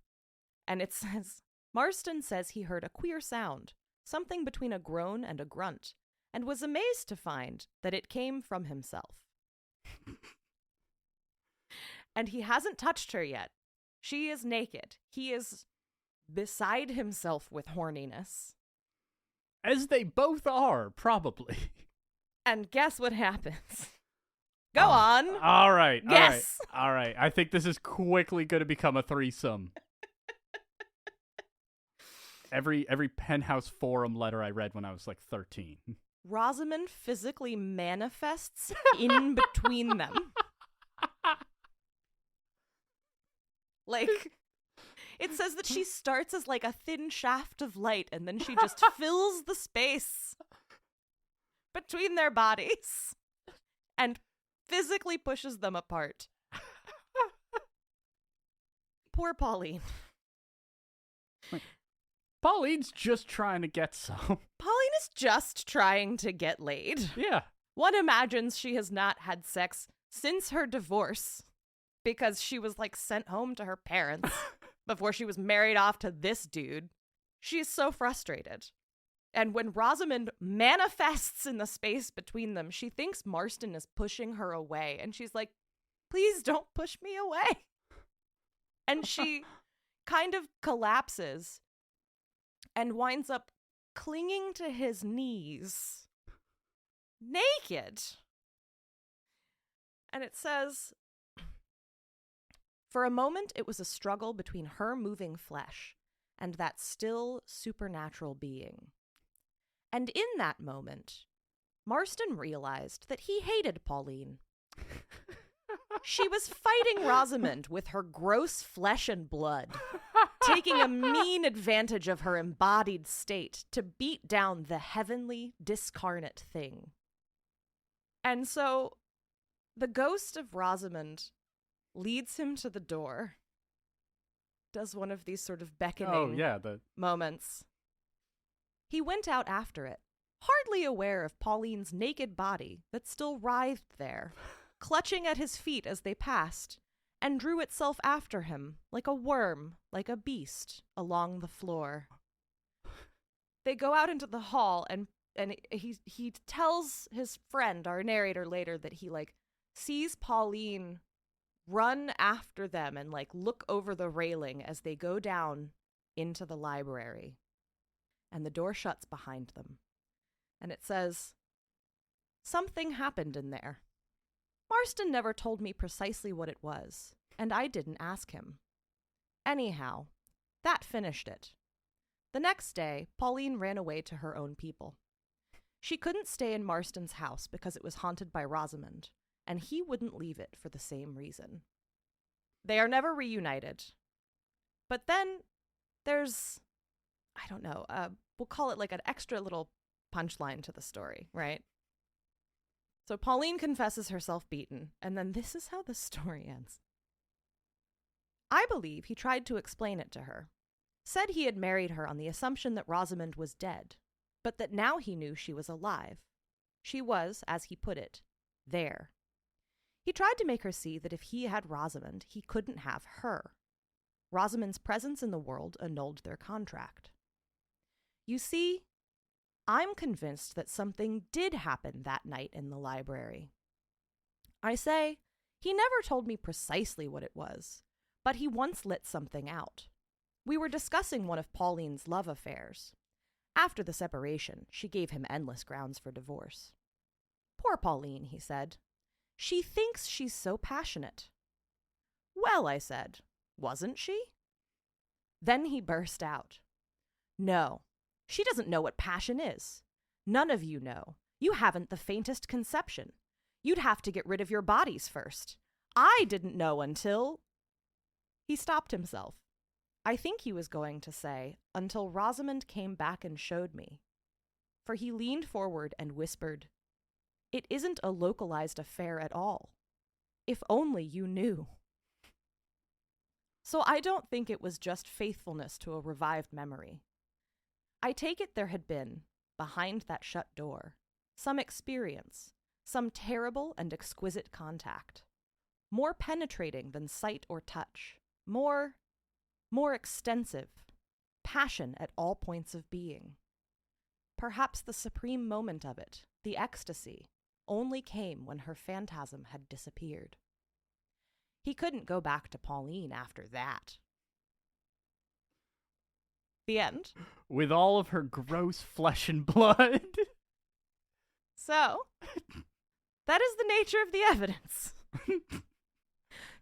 Speaker 1: And it says, Marston says he heard a queer sound, something between a groan and a grunt, and was amazed to find that it came from himself. And he hasn't touched her yet. She is naked. He is beside himself with horniness.
Speaker 2: As they both are, probably.
Speaker 1: And guess what happens? Go on.
Speaker 2: All right.
Speaker 1: Yes.
Speaker 2: All right. I think this is quickly going to become a threesome. Every Penthouse forum letter I read when I was like 13.
Speaker 1: Rosamond physically manifests in between them. Like, it says that she starts as like a thin shaft of light, and then she just fills the space between their bodies and physically pushes them apart. Poor Pauline.
Speaker 2: Pauline's just trying to get some.
Speaker 1: Pauline is just trying to get laid.
Speaker 2: Yeah.
Speaker 1: One imagines she has not had sex since her divorce because she was like sent home to her parents before she was married off to this dude. She's so frustrated. And when Rosamond manifests in the space between them, she thinks Marston is pushing her away. And she's like, please don't push me away. And she kind of collapses and winds up clinging to his knees, naked. And it says, for a moment, it was a struggle between her moving flesh and that still supernatural being. And in that moment, Marston realized that he hated Pauline. She was fighting Rosamond with her gross flesh and blood, taking a mean advantage of her embodied state to beat down the heavenly, discarnate thing. And so, the ghost of Rosamond leads him to the door, does one of these sort of beckoning moments. He went out after it, hardly aware of Pauline's naked body that still writhed there, clutching at his feet as they passed, and drew itself after him, like a worm, like a beast, along the floor. They go out into the hall, and he tells his friend, our narrator later, that he, like, sees Pauline run after them and, like, look over the railing as they go down into the library. And the door shuts behind them. And it says, something happened in there. Marston never told me precisely what it was, and I didn't ask him. Anyhow, that finished it. The next day, Pauline ran away to her own people. She couldn't stay in Marston's house because it was haunted by Rosamond, and he wouldn't leave it for the same reason. They are never reunited. But then there's I don't know, we'll call it like an extra little punchline to the story, right? So Pauline confesses herself beaten, and then this is how the story ends. I believe he tried to explain it to her. Said he had married her on the assumption that Rosamond was dead, but that now he knew she was alive. She was, as he put it, there. He tried to make her see that if he had Rosamond, he couldn't have her. Rosamond's presence in the world annulled their contract. You see, I'm convinced that something did happen that night in the library. I say, he never told me precisely what it was, but he once lit something out. We were discussing one of Pauline's love affairs. After the separation, she gave him endless grounds for divorce. Poor Pauline, he said. She thinks she's so passionate. Well, I said, wasn't she? Then he burst out. No, she doesn't know what passion is. None of you know. You haven't the faintest conception. You'd have to get rid of your bodies first. I didn't know until... He stopped himself. I think he was going to say, until Rosamond came back and showed me. For he leaned forward and whispered, It isn't a localized affair at all. If only you knew. So I don't think it was just faithfulness to a revived memory. I take it there had been, behind that shut door, some experience, some terrible and exquisite contact. More penetrating than sight or touch. More extensive. Passion at all points of being. Perhaps the supreme moment of it, the ecstasy, only came when her phantasm had disappeared. He couldn't go back to Pauline after that. The end.
Speaker 2: With all of her gross flesh and blood.
Speaker 1: So, that is the nature of the evidence.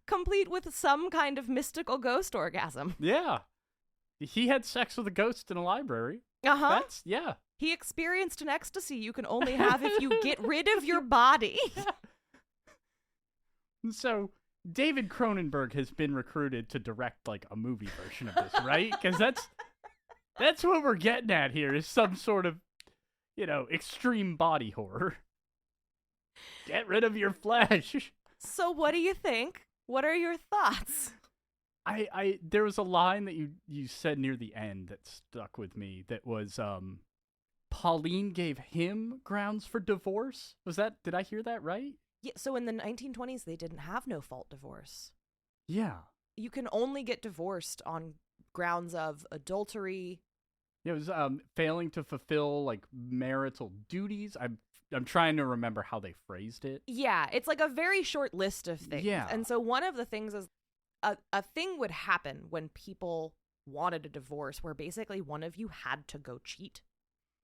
Speaker 1: Complete with some kind of mystical ghost orgasm.
Speaker 2: Yeah. He had sex with a ghost in a library.
Speaker 1: Uh-huh.
Speaker 2: Yeah.
Speaker 1: He experienced an ecstasy you can only have if you get rid of your body.
Speaker 2: So, David Cronenberg has been recruited to direct, like, a movie version of this, right? Because that's what we're getting at here, is some sort of, extreme body horror. Get rid of your flesh.
Speaker 1: So what do you think? What are your thoughts?
Speaker 2: There was a line that you said near the end that stuck with me that was, Pauline gave him grounds for divorce? Did I hear that right?
Speaker 1: Yeah, so in the 1920s, they didn't have no-fault divorce.
Speaker 2: Yeah.
Speaker 1: You can only get divorced on grounds of adultery.
Speaker 2: It was failing to fulfill, like, marital duties. I'm trying to remember how they phrased it.
Speaker 1: Yeah, it's like a very short list of things.
Speaker 2: Yeah.
Speaker 1: And so one of the things is a thing would happen when people wanted a divorce where basically one of you had to go cheat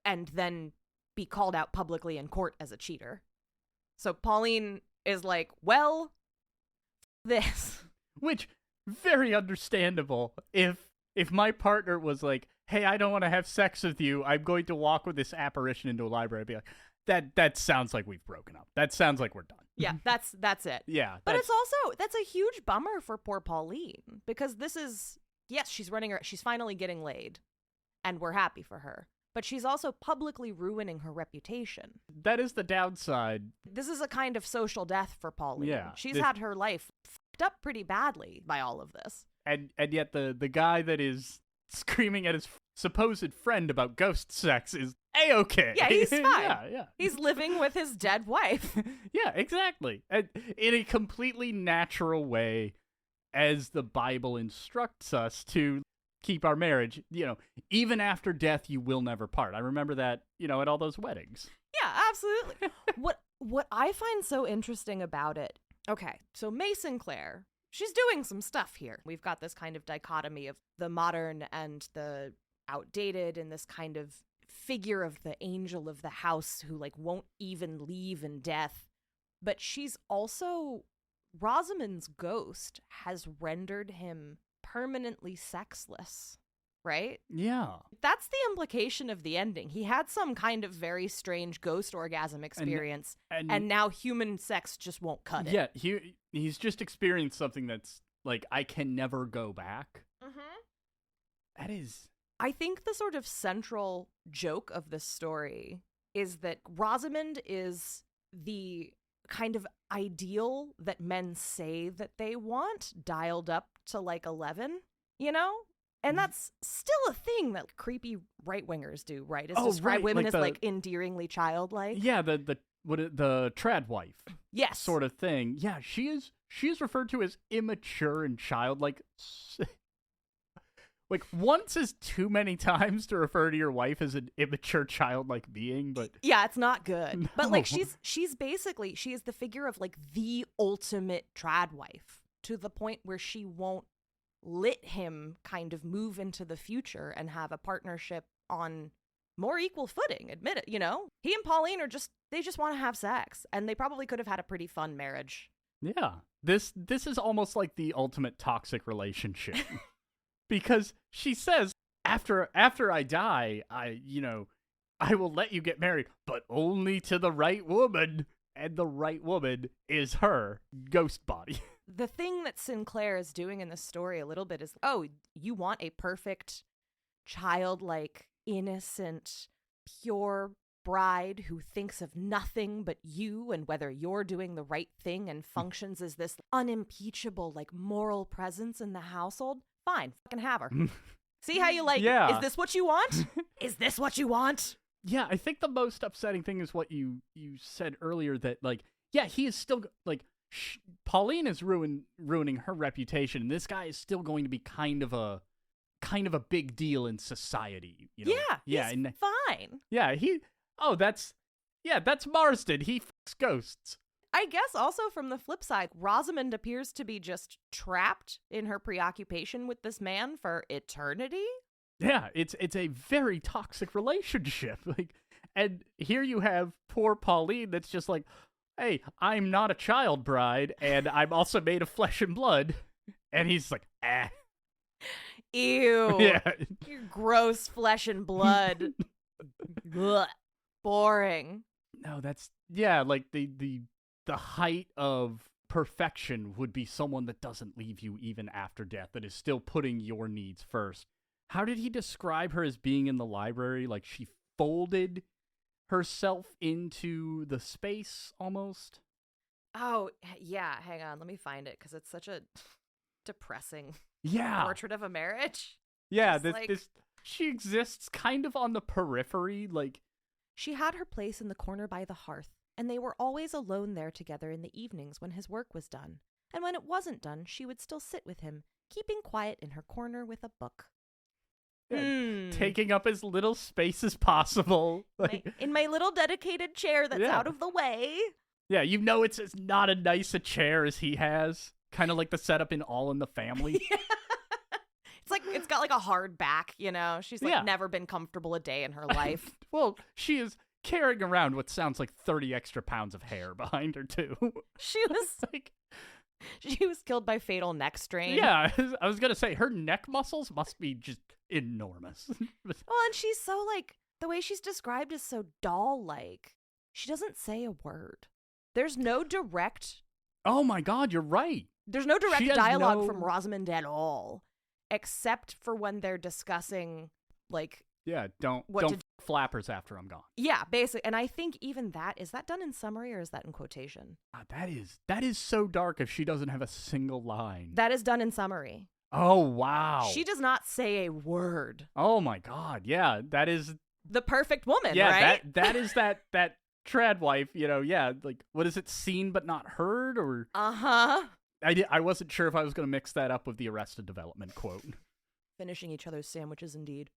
Speaker 1: and then be called out publicly in court as a cheater. So Pauline is like, well, this.
Speaker 2: Which, very understandable. If my partner was like, hey, I don't want to have sex with you, I'm going to walk with this apparition into a library, I'd be like, that sounds like we've broken up. That sounds like we're done.
Speaker 1: Yeah, that's it.
Speaker 2: Yeah.
Speaker 1: But that's a huge bummer for poor Pauline, because this is, yes, she's finally getting laid, and we're happy for her. But she's also publicly ruining her reputation.
Speaker 2: That is the downside.
Speaker 1: This is a kind of social death for Pauline.
Speaker 2: Yeah.
Speaker 1: She's had her life fucked up pretty badly by all of this.
Speaker 2: And yet the guy that is screaming at his supposed friend about ghost sex is A-okay.
Speaker 1: Yeah, he's fine.
Speaker 2: Yeah.
Speaker 1: He's living with his dead wife.
Speaker 2: Yeah, exactly. And in a completely natural way, as the Bible instructs us to keep our marriage, even after death, you will never part. I remember that, at all those weddings.
Speaker 1: Yeah, absolutely. What I find so interesting about it, okay, so May Sinclair, she's doing some stuff here. We've got this kind of dichotomy of the modern and the outdated, and this kind of figure of the angel of the house who, like, won't even leave in death. But she's also, Rosamond's ghost has rendered him permanently sexless, right?
Speaker 2: Yeah.
Speaker 1: That's the implication of the ending. He had some kind of very strange ghost orgasm experience, and now human sex just won't cut it.
Speaker 2: Yeah, he's just experienced something that's like, I can never go back.
Speaker 1: Mm-hmm.
Speaker 2: That is
Speaker 1: I think the sort of central joke of this story is that Rosamond is the kind of ideal that men say that they want, dialed up to like 11, you know? And that's still a thing that creepy right-wingers do, right? Is describe women as like endearingly childlike.
Speaker 2: Yeah, the trad wife.
Speaker 1: Yes.
Speaker 2: Sort of thing. Yeah, she is referred to as immature and childlike. Like, once is too many times to refer to your wife as an immature childlike being, but
Speaker 1: yeah, it's not good.
Speaker 2: No.
Speaker 1: But like she's basically, she is the figure of like the ultimate trad wife, to the point where she won't let him kind of move into the future and have a partnership on more equal footing. Admit it, you know? He and Pauline they just want to have sex, and they probably could have had a pretty fun marriage.
Speaker 2: yeah. This is almost like the ultimate toxic relationship. Because she says, after I die, I will let you get married, but only to the right woman. And the right woman is her ghost body.
Speaker 1: The thing that Sinclair is doing in this story a little bit is, oh, you want a perfect, childlike, innocent, pure bride who thinks of nothing but you and whether you're doing the right thing and functions as this unimpeachable, like, moral presence in the household? Fine, fucking have her. See how you like
Speaker 2: yeah.
Speaker 1: Is this what you want? Is this what you want?
Speaker 2: Yeah, I think the most upsetting thing is what you said earlier, that, like, yeah, he is still, like, Pauline is ruining her reputation, and this guy is still going to be kind of a big deal in society, you know?
Speaker 1: Yeah, he's fine.
Speaker 2: Yeah, that's Marsden. He fucks ghosts.
Speaker 1: I guess also from the flip side, Rosamond appears to be just trapped in her preoccupation with this man for eternity.
Speaker 2: Yeah, it's a very toxic relationship. Like, and here you have poor Pauline that's just like, hey, I'm not a child bride, and I'm also made of flesh and blood. And he's like,
Speaker 1: Ew.
Speaker 2: Yeah.
Speaker 1: You gross flesh and blood. Ugh. Boring.
Speaker 2: No, that's, yeah, like the height of perfection would be someone that doesn't leave you even after death, that is still putting your needs first. How did he describe her as being in the library? Like, she folded herself into the space almost?
Speaker 1: Oh, yeah. Hang on. Let me find it, because it's such a depressing portrait of a marriage.
Speaker 2: Yeah,
Speaker 1: this
Speaker 2: she exists kind of on the periphery, like.
Speaker 1: She had her place in the corner by the hearth, and they were always alone there together in the evenings when his work was done. And when it wasn't done, she would still sit with him, keeping quiet in her corner with a book.
Speaker 2: Taking up as little space as possible.
Speaker 1: In my little dedicated chair that's out of the way.
Speaker 2: Yeah, you know it's not as nice a chair as he has. Kind of like the setup in All in the Family.
Speaker 1: Yeah. It's like, it's got like a hard back, you know? She's like never been comfortable a day in her life.
Speaker 2: Well, she is carrying around what sounds like 30 extra pounds of hair behind her, too.
Speaker 1: She was killed by fatal neck strain.
Speaker 2: Yeah, I was going to say, her neck muscles must be just enormous.
Speaker 1: Well, and she's so, like, the way she's described is so doll-like. She doesn't say a word. There's no direct...
Speaker 2: Oh my God, you're right.
Speaker 1: There's no direct dialogue from Rosamond at all, except for when they're discussing, like...
Speaker 2: Yeah, don't flappers after I'm gone.
Speaker 1: Yeah, basically. And I think even is that done in summary or is that in quotation?
Speaker 2: That is so dark if she doesn't have a single line.
Speaker 1: That is done in summary.
Speaker 2: Oh, wow.
Speaker 1: She does not say a word.
Speaker 2: Oh my God, yeah, that is...
Speaker 1: The perfect woman,
Speaker 2: yeah,
Speaker 1: right?
Speaker 2: that is that trad wife, you know, yeah, like, what is it, seen but not heard, or...
Speaker 1: Uh-huh.
Speaker 2: I wasn't sure if I was going to mix that up with the Arrested Development quote.
Speaker 1: Finishing each other's sandwiches, indeed.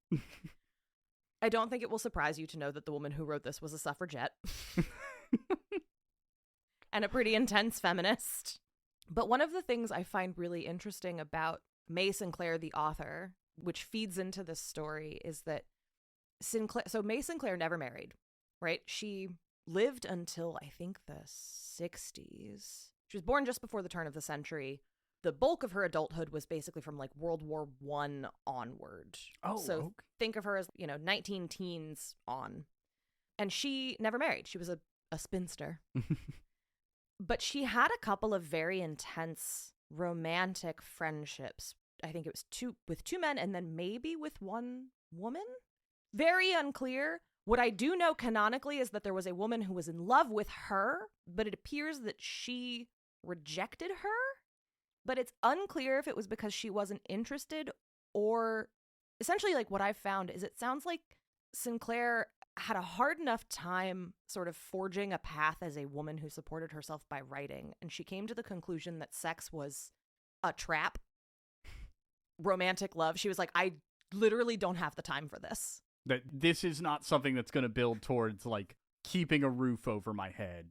Speaker 1: I don't think it will surprise you to know that the woman who wrote this was a suffragette. And a pretty intense feminist. But one of the things I find really interesting about May Sinclair, the author, which feeds into this story, is that May Sinclair never married, right? She lived until, I think, the 60s. She was born just before the turn of the century. The bulk of her adulthood was basically from, like, World War I onward.
Speaker 2: Oh,
Speaker 1: so
Speaker 2: okay.
Speaker 1: Think of her as, 19 teens on. And she never married. She was a spinster. But she had a couple of very intense romantic friendships. I think it was with two men and then maybe with one woman? Very unclear. What I do know canonically is that there was a woman who was in love with her, but it appears that she rejected her. But it's unclear if it was because she wasn't interested, or essentially like what I've found is it sounds like Sinclair had a hard enough time sort of forging a path as a woman who supported herself by writing, and she came to the conclusion that sex was a trap. Romantic love. She was like, I literally don't have the time for this.
Speaker 2: That this is not something that's going to build towards, like, keeping a roof over my head.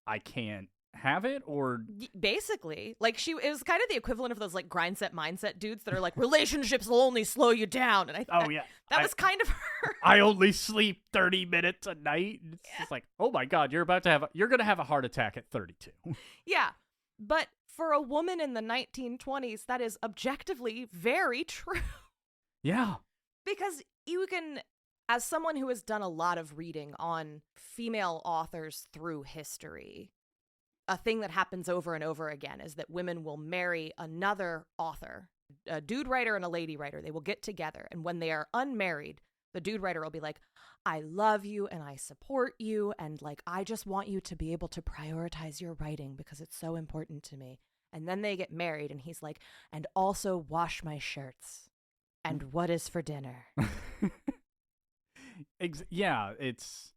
Speaker 2: I can't have it, or
Speaker 1: basically, like, it was kind of the equivalent of those like grind set mindset dudes that are like, relationships will only slow you down, and that was kind of her.
Speaker 2: I only sleep 30 minutes a night. It's just like, oh my god, you're gonna have a heart attack at 32.
Speaker 1: Yeah, but for a woman in the 1920s, that is objectively very true.
Speaker 2: Yeah,
Speaker 1: because you can, as someone who has done a lot of reading on female authors through history, a thing that happens over and over again is that women will marry another author, a dude writer and a lady writer. They will get together, and when they are unmarried, the dude writer will be like, I love you and I support you, and like, I just want you to be able to prioritize your writing because it's so important to me. And then they get married, and he's like, and also wash my shirts. And what is for dinner?
Speaker 2: Yeah, it's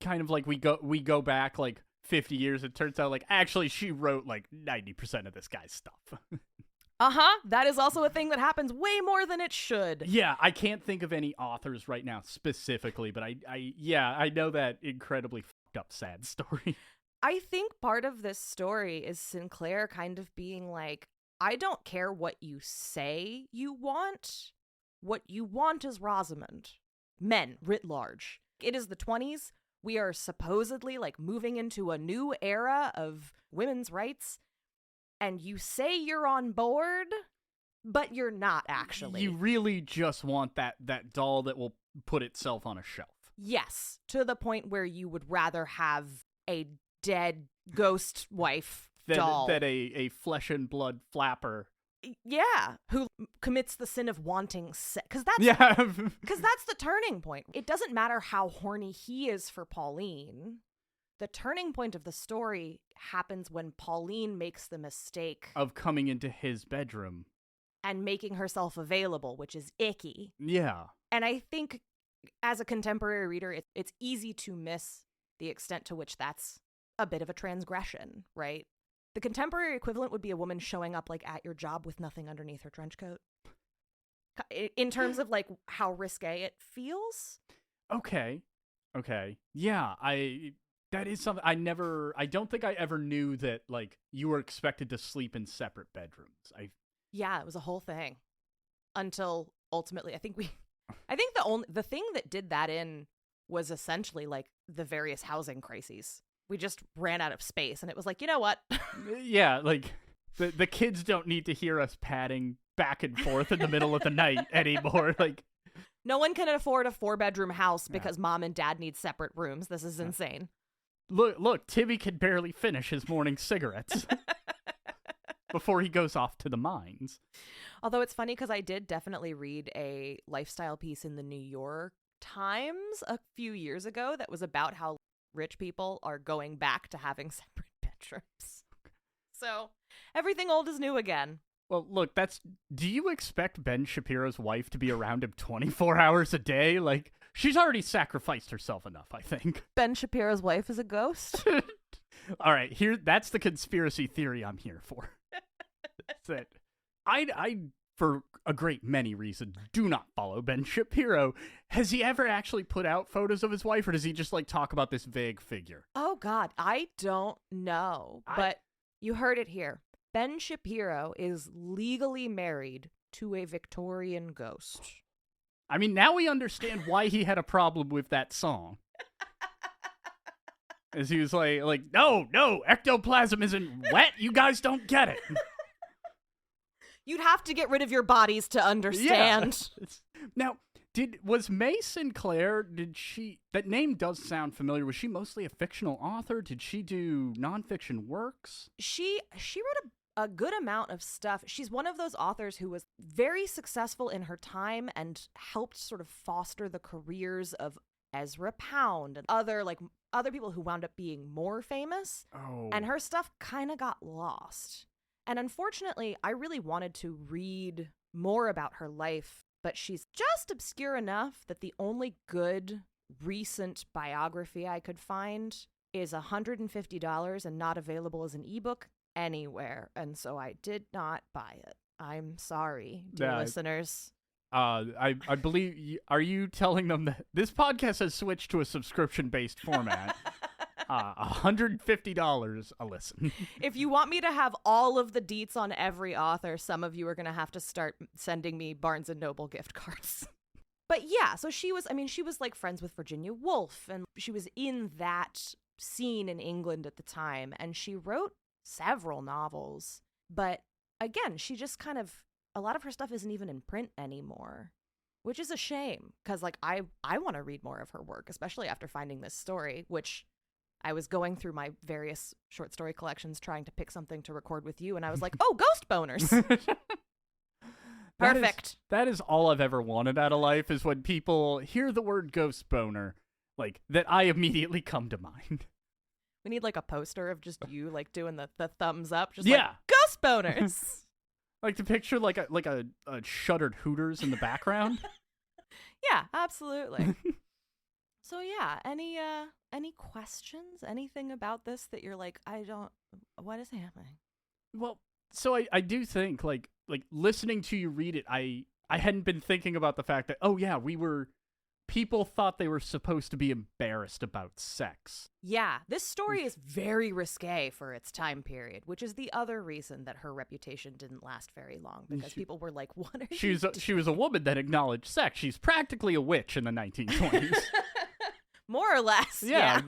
Speaker 2: kind of like we go back like 50 years. It turns out like actually she wrote like 90% of this guy's stuff.
Speaker 1: That is also a thing that happens way more than it should.
Speaker 2: Yeah, I can't think of any authors right now specifically, but I know that incredibly fucked up sad story.
Speaker 1: I think part of this story is Sinclair kind of being like, I don't care what you say you want. What you want is Rosamund. Men, writ large. It is the 20s. We are supposedly like moving into a new era of women's rights. And you say you're on board, but you're not actually.
Speaker 2: You really just want that doll that will put itself on a shelf.
Speaker 1: Yes, to the point where you would rather have a dead ghost wife doll.
Speaker 2: That a flesh and blood flapper.
Speaker 1: Yeah, who commits the sin of wanting sex. Because that's the turning point. It doesn't matter how horny he is for Pauline. The turning point of the story happens when Pauline makes the mistake
Speaker 2: of coming into his bedroom
Speaker 1: and making herself available, which is icky.
Speaker 2: Yeah.
Speaker 1: And I think as a contemporary reader, it's easy to miss the extent to which that's a bit of a transgression, right? The contemporary equivalent would be a woman showing up like at your job with nothing underneath her trench coat. In terms of like how risque it feels.
Speaker 2: Okay. Yeah, that is something I don't think I ever knew that like you were expected to sleep in separate bedrooms.
Speaker 1: Yeah, it was a whole thing. Until ultimately I think the thing that did that in was essentially like the various housing crises. We just ran out of space, and it was like, you know what?
Speaker 2: Yeah, like, the kids don't need to hear us padding back and forth in the middle of the night anymore. Like,
Speaker 1: no one can afford a 4-bedroom house because mom and dad need separate rooms. This is insane.
Speaker 2: Look, Timmy can barely finish his morning cigarettes before he goes off to the mines.
Speaker 1: Although it's funny because I did definitely read a lifestyle piece in the New York Times a few years ago that was about how rich people are going back to having separate bedrooms. So everything old is new again.
Speaker 2: Well, look, do you expect Ben Shapiro's wife to be around him 24 hours a day? Like, she's already sacrificed herself enough, I think.
Speaker 1: Ben Shapiro's wife is a ghost?
Speaker 2: All right, that's the conspiracy theory I'm here for. That's it. I for a great many reasons, do not follow Ben Shapiro. Has he ever actually put out photos of his wife, or does he just, like, talk about this vague figure?
Speaker 1: Oh, God, I don't know. But you heard it here. Ben Shapiro is legally married to a Victorian ghost.
Speaker 2: I mean, now we understand why he had a problem with that song. As he was like, no, ectoplasm isn't wet. You guys don't get it.
Speaker 1: You'd have to get rid of your bodies to understand.
Speaker 2: Yeah. Now, was May Sinclair, that name does sound familiar. Was she mostly a fictional author? Did she do nonfiction works?
Speaker 1: She wrote a good amount of stuff. She's one of those authors who was very successful in her time and helped sort of foster the careers of Ezra Pound and other people who wound up being more famous.
Speaker 2: Oh.
Speaker 1: And her stuff kind of got lost. And unfortunately, I really wanted to read more about her life, but she's just obscure enough that the only good recent biography I could find is $150 and not available as an ebook anywhere. And so I did not buy it. I'm sorry, dear listeners.
Speaker 2: I believe, are you telling them that this podcast has switched to a subscription-based format? $150 a listen.
Speaker 1: If you want me to have all of the deets on every author, some of you are going to have to start sending me Barnes & Noble gift cards. But yeah, so she was like friends with Virginia Woolf, and she was in that scene in England at the time, and she wrote several novels. But again, she just kind of, a lot of her stuff isn't even in print anymore, which is a shame, because like I want to read more of her work, especially after finding this story, which I was going through my various short story collections trying to pick something to record with you, and I was like, oh, ghost boners. Perfect.
Speaker 2: That is all I've ever wanted out of life, is when people hear the word ghost boner, like, that I immediately come to mind.
Speaker 1: We need like a poster of just you like doing the thumbs up, just
Speaker 2: yeah.
Speaker 1: like ghost boners.
Speaker 2: Like to picture like a shuttered Hooters in the background.
Speaker 1: Yeah, absolutely. So yeah, any questions? Anything about this that you're like, what is happening?
Speaker 2: Well, so I do think like listening to you read it, I hadn't been thinking about the fact that, oh yeah, people thought they were supposed to be embarrassed about sex.
Speaker 1: Yeah, this story is very risque for its time period, which is the other reason that her reputation didn't last very long, because people were like, what are you doing?
Speaker 2: She was a woman that acknowledged sex. She's practically a witch in the 1920s.
Speaker 1: More or less,
Speaker 2: yeah.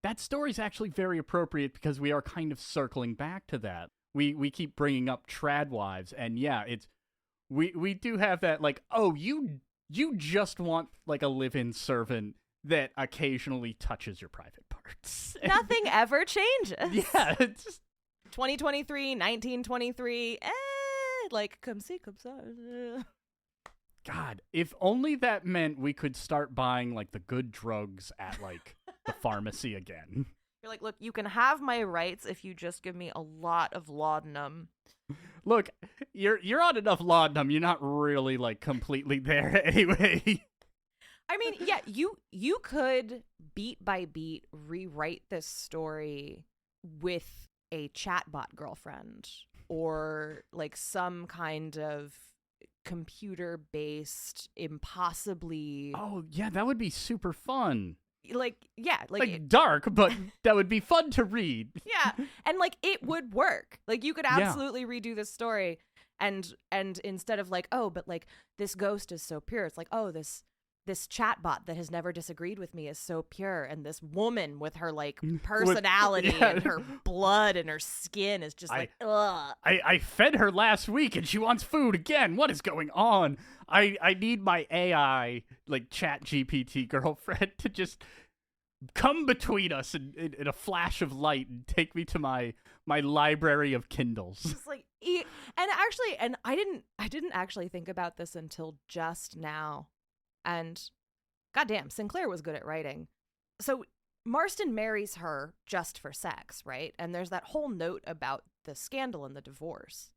Speaker 2: That story's actually very appropriate because we are kind of circling back to that. We keep bringing up trad wives, and yeah, we do have that, like, oh, you just want like a live-in servant that occasionally touches your private parts.
Speaker 1: Nothing ever changes.
Speaker 2: Yeah, it's just
Speaker 1: 2023, 1923, like, come see, come saw.
Speaker 2: God, if only that meant we could start buying like the good drugs at like the pharmacy again.
Speaker 1: You're like, look, you can have my rights if you just give me a lot of laudanum.
Speaker 2: Look, you're on enough laudanum. You're not really like completely there anyway.
Speaker 1: I mean, yeah, you could beat by beat rewrite this story with a chatbot girlfriend or like some kind of computer-based, impossibly.
Speaker 2: Oh yeah, that would be super fun.
Speaker 1: Like, yeah,
Speaker 2: like dark, but that would be fun to read.
Speaker 1: Yeah, and like it would work. Like you could absolutely redo this story, and instead of like, oh, but like this ghost is so pure, it's like, oh, this chatbot that has never disagreed with me is so pure, and this woman with her like personality and her blood and her skin is just like, ugh.
Speaker 2: I fed her last week and she wants food again. What is going on? I need my AI like Chat GPT girlfriend to just come between us in a flash of light and take me to my library of Kindles.
Speaker 1: Just like, and I didn't actually think about this until just now. And goddamn, Sinclair was good at writing. So Marston marries her just for sex, right? And there's that whole note about the scandal and the divorce,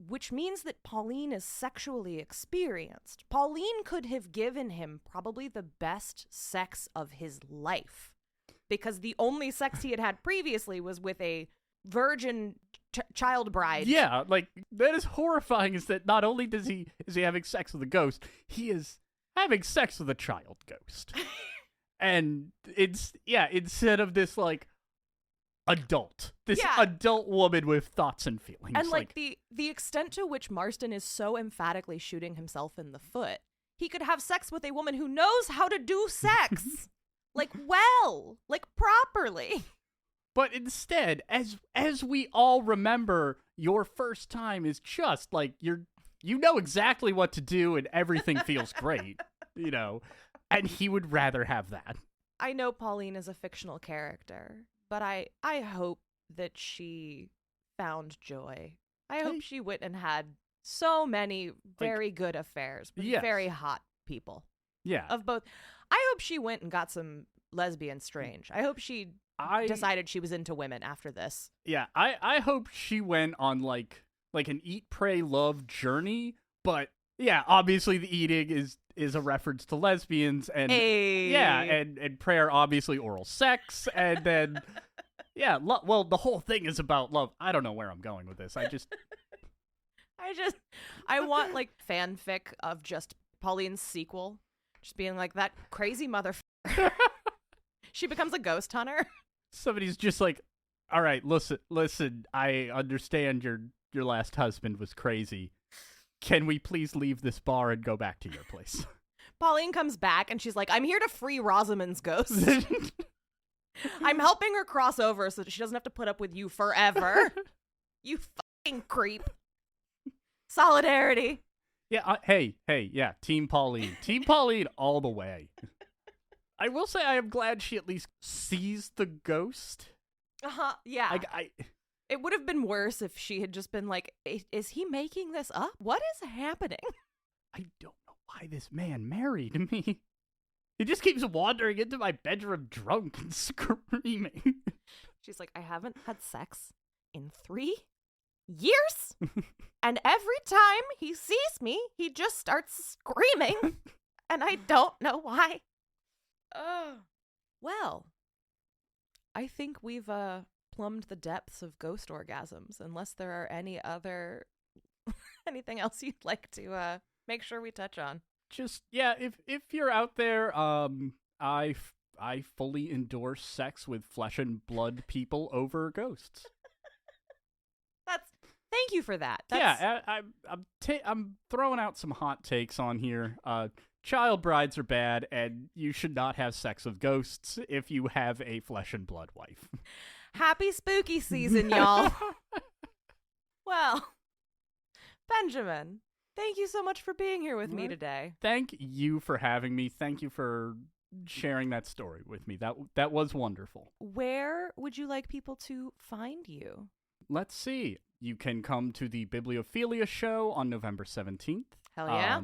Speaker 1: which means that Pauline is sexually experienced. Pauline could have given him probably the best sex of his life, because the only sex he had had previously was with a virgin child bride.
Speaker 2: Yeah, like that is horrifying. Is that not only is he having sex with a ghost, he is having sex with a child ghost. And it's, yeah, instead of this, like, adult woman with thoughts and feelings.
Speaker 1: And, like the extent to which Marston is so emphatically shooting himself in the foot, he could have sex with a woman who knows how to do sex. like, properly.
Speaker 2: But instead, as we all remember, your first time is just, like, you know exactly what to do and everything feels great, you know, and he would rather have that.
Speaker 1: I know Pauline is a fictional character, but I hope that she found joy. I hope she went and had so many very good affairs with very hot people.
Speaker 2: Yeah.
Speaker 1: Of both. I hope she went and got some lesbian strange. I hope she decided she was into women after this.
Speaker 2: Yeah, I hope she went on like an eat, pray, love journey. But yeah, obviously the eating is a reference to lesbians, and and prayer obviously oral sex, and then well, the whole thing is about love. I don't know where I'm going with this.
Speaker 1: I want like fanfic of just Pauline's sequel, just being like that crazy motherfucker. She becomes a ghost hunter.
Speaker 2: Somebody's just like, all right, listen, I understand your last husband was crazy. Can we please leave this bar and go back to your place?
Speaker 1: Pauline comes back and she's like, I'm here to free Rosamund's ghost. I'm helping her cross over so that she doesn't have to put up with you forever. You fucking creep. Solidarity.
Speaker 2: Yeah, hey, yeah, Team Pauline. Team Pauline all the way. I will say I am glad she at least sees the ghost.
Speaker 1: Yeah. It would have been worse if she had just been like, is he making this up? What is happening?
Speaker 2: I don't know why this man married me. He just keeps wandering into my bedroom drunk and screaming.
Speaker 1: She's like, I haven't had sex in 3 years. And every time he sees me, he just starts screaming. And I don't know why. Well, I think we've plumbed the depths of ghost orgasms, unless there are anything else you'd like to make sure we touch on.
Speaker 2: Just, yeah, if you're out there, I fully endorse sex with flesh and blood people over ghosts.
Speaker 1: Thank you for that.
Speaker 2: I'm throwing out some hot takes on here. Child brides are bad, and you should not have sex with ghosts if you have a flesh and blood wife.
Speaker 1: Happy spooky season, y'all. Well, Benjamin, thank you so much for being here with me today.
Speaker 2: Thank you for having me. Thank you for sharing that story with me. That was wonderful.
Speaker 1: Where would you like people to find you?
Speaker 2: Let's see. You can come to the Bibliophilia show on November 17th.
Speaker 1: Hell yeah.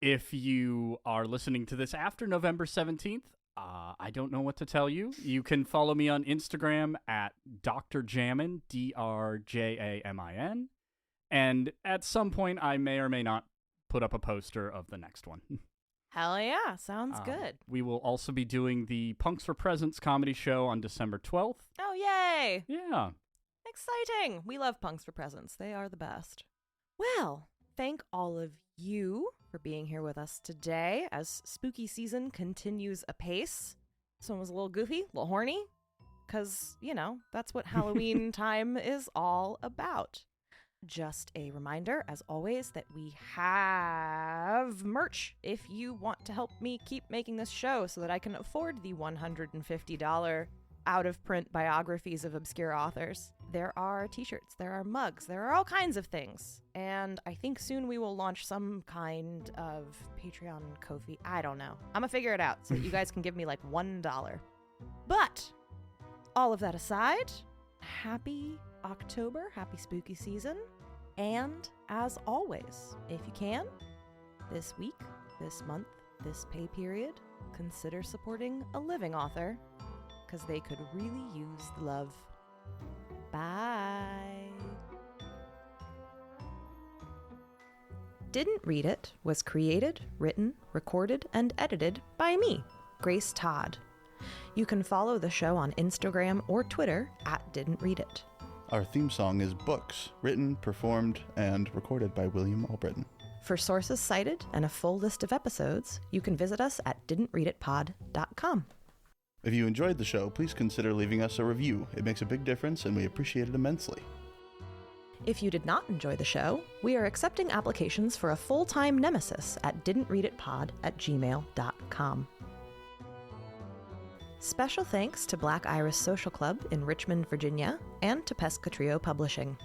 Speaker 2: If you are listening to this after November 17th, I don't know what to tell you. You can follow me on Instagram at Dr. Jammin, DRJAMIN. And at some point, I may or may not put up a poster of the next one.
Speaker 1: Hell yeah. Sounds good.
Speaker 2: We will also be doing the Punks for Presents comedy show on December 12th.
Speaker 1: Oh, yay.
Speaker 2: Yeah.
Speaker 1: Exciting. We love Punks for Presents. They are the best. Well, thank all of you for being here with us today as spooky season continues apace. This one was a little goofy, a little horny, because, that's what Halloween time is all about. Just a reminder, as always, that we have merch if you want to help me keep making this show so that I can afford the $150 out-of-print biographies of obscure authors. There are t-shirts, there are mugs, there are all kinds of things. And I think soon we will launch some kind of Patreon Ko-fi. I don't know. I'm gonna figure it out so that you guys can give me like $1. But all of that aside, happy October, happy spooky season. And as always, if you can, this week, this month, this pay period, consider supporting a living author, because they could really use the love. Bye. Didn't Read It was created, written, recorded, and edited by me, Grace Todd. You can follow the show on Instagram or Twitter at Didn't Read It.
Speaker 3: Our theme song is Books, written, performed, and recorded by William Albritton.
Speaker 1: For sources cited and a full list of episodes, you can visit us at didntreaditpod.com.
Speaker 3: If you enjoyed the show, please consider leaving us a review. It makes a big difference, and we appreciate it immensely.
Speaker 1: If you did not enjoy the show, we are accepting applications for a full-time nemesis at didntreaditpod@gmail.com. Special thanks to Black Iris Social Club in Richmond, Virginia, and to Pesca Trio Publishing.